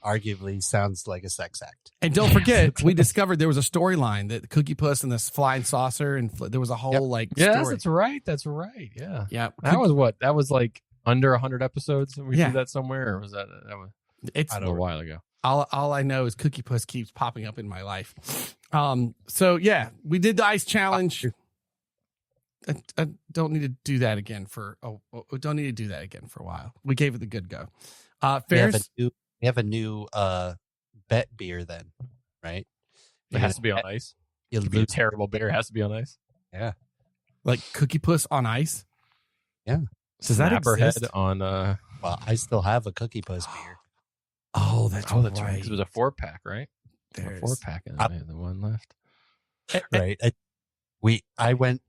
Arguably sounds like a sex act. And don't forget, we discovered there was a storyline that Cookie Puss and this flying saucer, and there was a whole story. Yes, that's right. Yeah. Yeah. That was like under 100 episodes? We Yeah. did that somewhere, or was that was It's a little while ago? all I know is Cookie Puss keeps popping up in my life. So yeah, we did the ice challenge. I don't need to do that again for a while. We gave it the good go. Ferris, We have a new bet beer then, right? It has to be on ice. You It could be a lose. terrible beer. It has to be on ice. Yeah. like Cookie Puss on ice. Yeah. Does that exist? Snapperhead on. Well, I still have a Cookie Puss beer. Oh, that's That's right. right. 'Cause it was a 4-pack, right? There's- A 4-pack, and the one left. Right.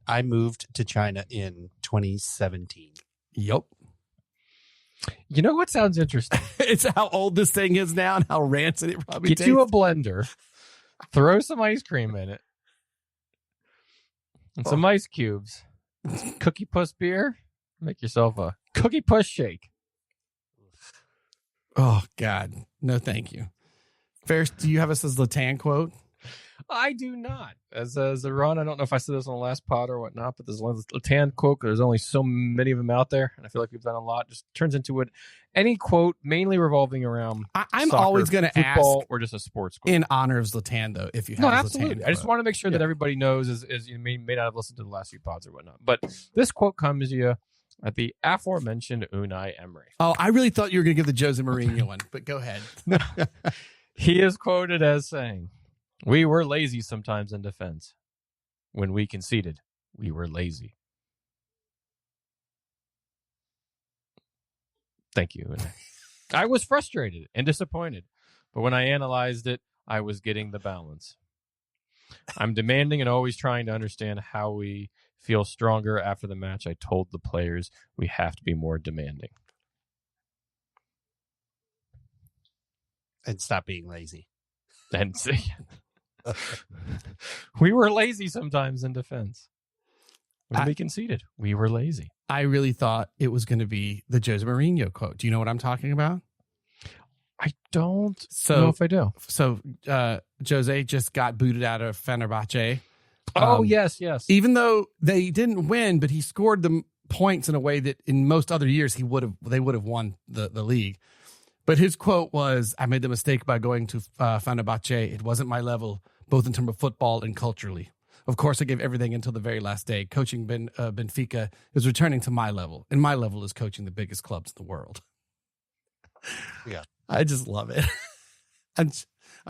I moved to China in 2017. Yup. You know what sounds interesting? It's how old this thing is now and how rancid it probably Get tastes. you a blender, throw some ice cream in it, and some ice cubes. Cookie Puss beer. Make yourself a Cookie Puss shake. Oh God, no, thank you. Ferris, do you have us as Latan quote? I do not. As a run, I don't know if I said this on the last pod or whatnot, but there's a Latan quote. There's only so many of them out there, and I feel like we've done a lot. Just turns into it. Any quote, mainly revolving around. I'm soccer, always going to ask football, or just a sports quote. in honor of Zlatan, though. If you have No, a absolutely. Zlatan I just quote. want to make sure that Yeah. everybody knows, as you may not have listened to the last few pods or whatnot. But this quote comes to you at the aforementioned Unai Emery. Oh, I really thought you were going to give the Jose Mourinho one, but go ahead. He is quoted as saying, "We were lazy sometimes in defense. When we conceded, we were lazy." Thank you. And I was frustrated and disappointed, but when I analyzed it, I was getting the balance. I'm demanding and always trying to understand how we feel stronger after the match. I told the players we have to be more demanding. And stop being lazy. And we were lazy sometimes in defense. When we conceded, we were lazy. I really thought it was going to be the Jose Mourinho quote. Do you know what I'm talking about? I don't know if I do. So Jose just got booted out of Fenerbahce. Yes. Even though they didn't win, but he scored the points in a way that in most other years they would have won the league. But his quote was, "I made the mistake by going to Fenerbahce. It wasn't my level, both in terms of football and culturally. Of course, I gave everything until the very last day. Coaching Benfica is returning to my level, and my level is coaching the biggest clubs in the world." Yeah. I just love it. I'm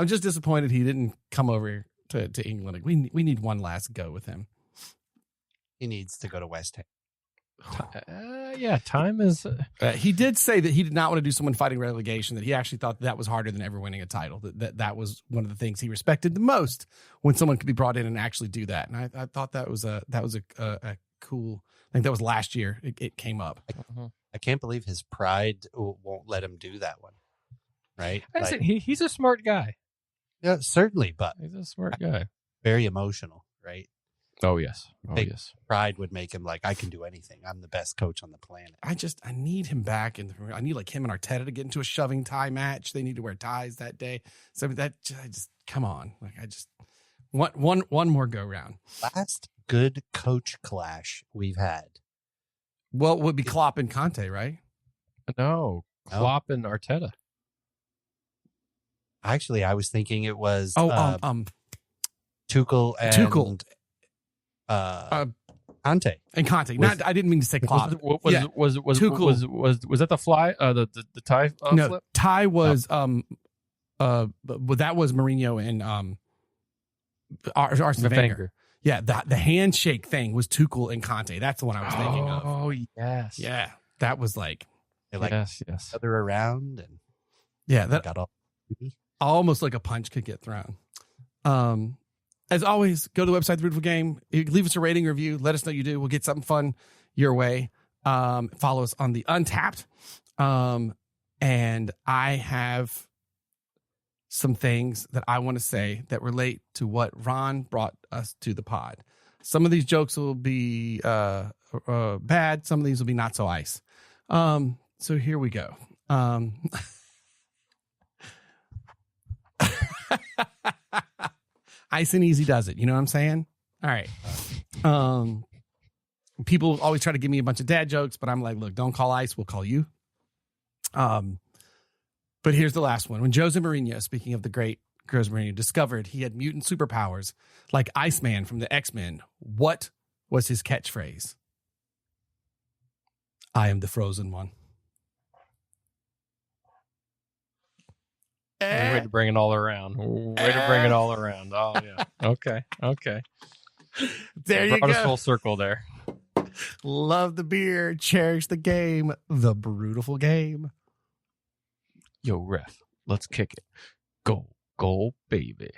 just disappointed he didn't come over to England. Like, we need one last go with him. He needs to go to West Ham. Time is. He did say that he did not want to do someone fighting relegation, that he actually thought that was harder than ever winning a title. That was one of the things he respected the most, when someone could be brought in and actually do that. And I thought that was a cool. I think that was last year. It came up. I can't believe his pride won't let him do that one. Right? Like, he's a smart guy. Yeah, certainly, but He's a smart guy. very emotional, right? Oh, yes. Yes. Pride would make him like, I can do anything. I'm the best coach on the planet. I need him back in the room. I need like him and Arteta to get into a shoving tie match. They need to wear ties that day. So I just come on. Like, I just want one more go round. Last good coach clash we've had. Well, it would be Klopp and Conte, right? No, Klopp and Arteta. Actually, I was thinking it was Tuchel and Conte. and Conte. I didn't mean to say Klopp. Was Tuchel. was that the fly? The tie? No, flip? tie was but that was Mourinho and Arsene Wenger. Yeah, the handshake thing was Tuchel and Conte. That's the one I was thinking of. Oh yes, Yeah, that was like They like yes. other around and that got all. almost like a punch could get thrown. As always, go to the website, The Beautiful Game. Leave us a rating review. Let us know you do. We'll get something fun your way. Follow us on the Untapped. And I have some things that I want to say that relate to what Ron brought us to the pod. Some of these jokes will be bad. Some of these will be not so ice. So here we go. Ice and easy does it. You know what I'm saying? All right. People always try to give me a bunch of dad jokes, but I'm like, look, don't call ice, we'll call you. But here's the last one. When Jose Mourinho, speaking of the great Jose Mourinho, discovered he had mutant superpowers like Iceman from the X-Men, what was his catchphrase? I am the frozen one. Way to bring it all around. Way to bring it all around. Oh, yeah. Okay. There you brought us go. full circle there. Love the beer. Cherish the game. The brutal game. Yo, ref, let's kick it. Go, baby.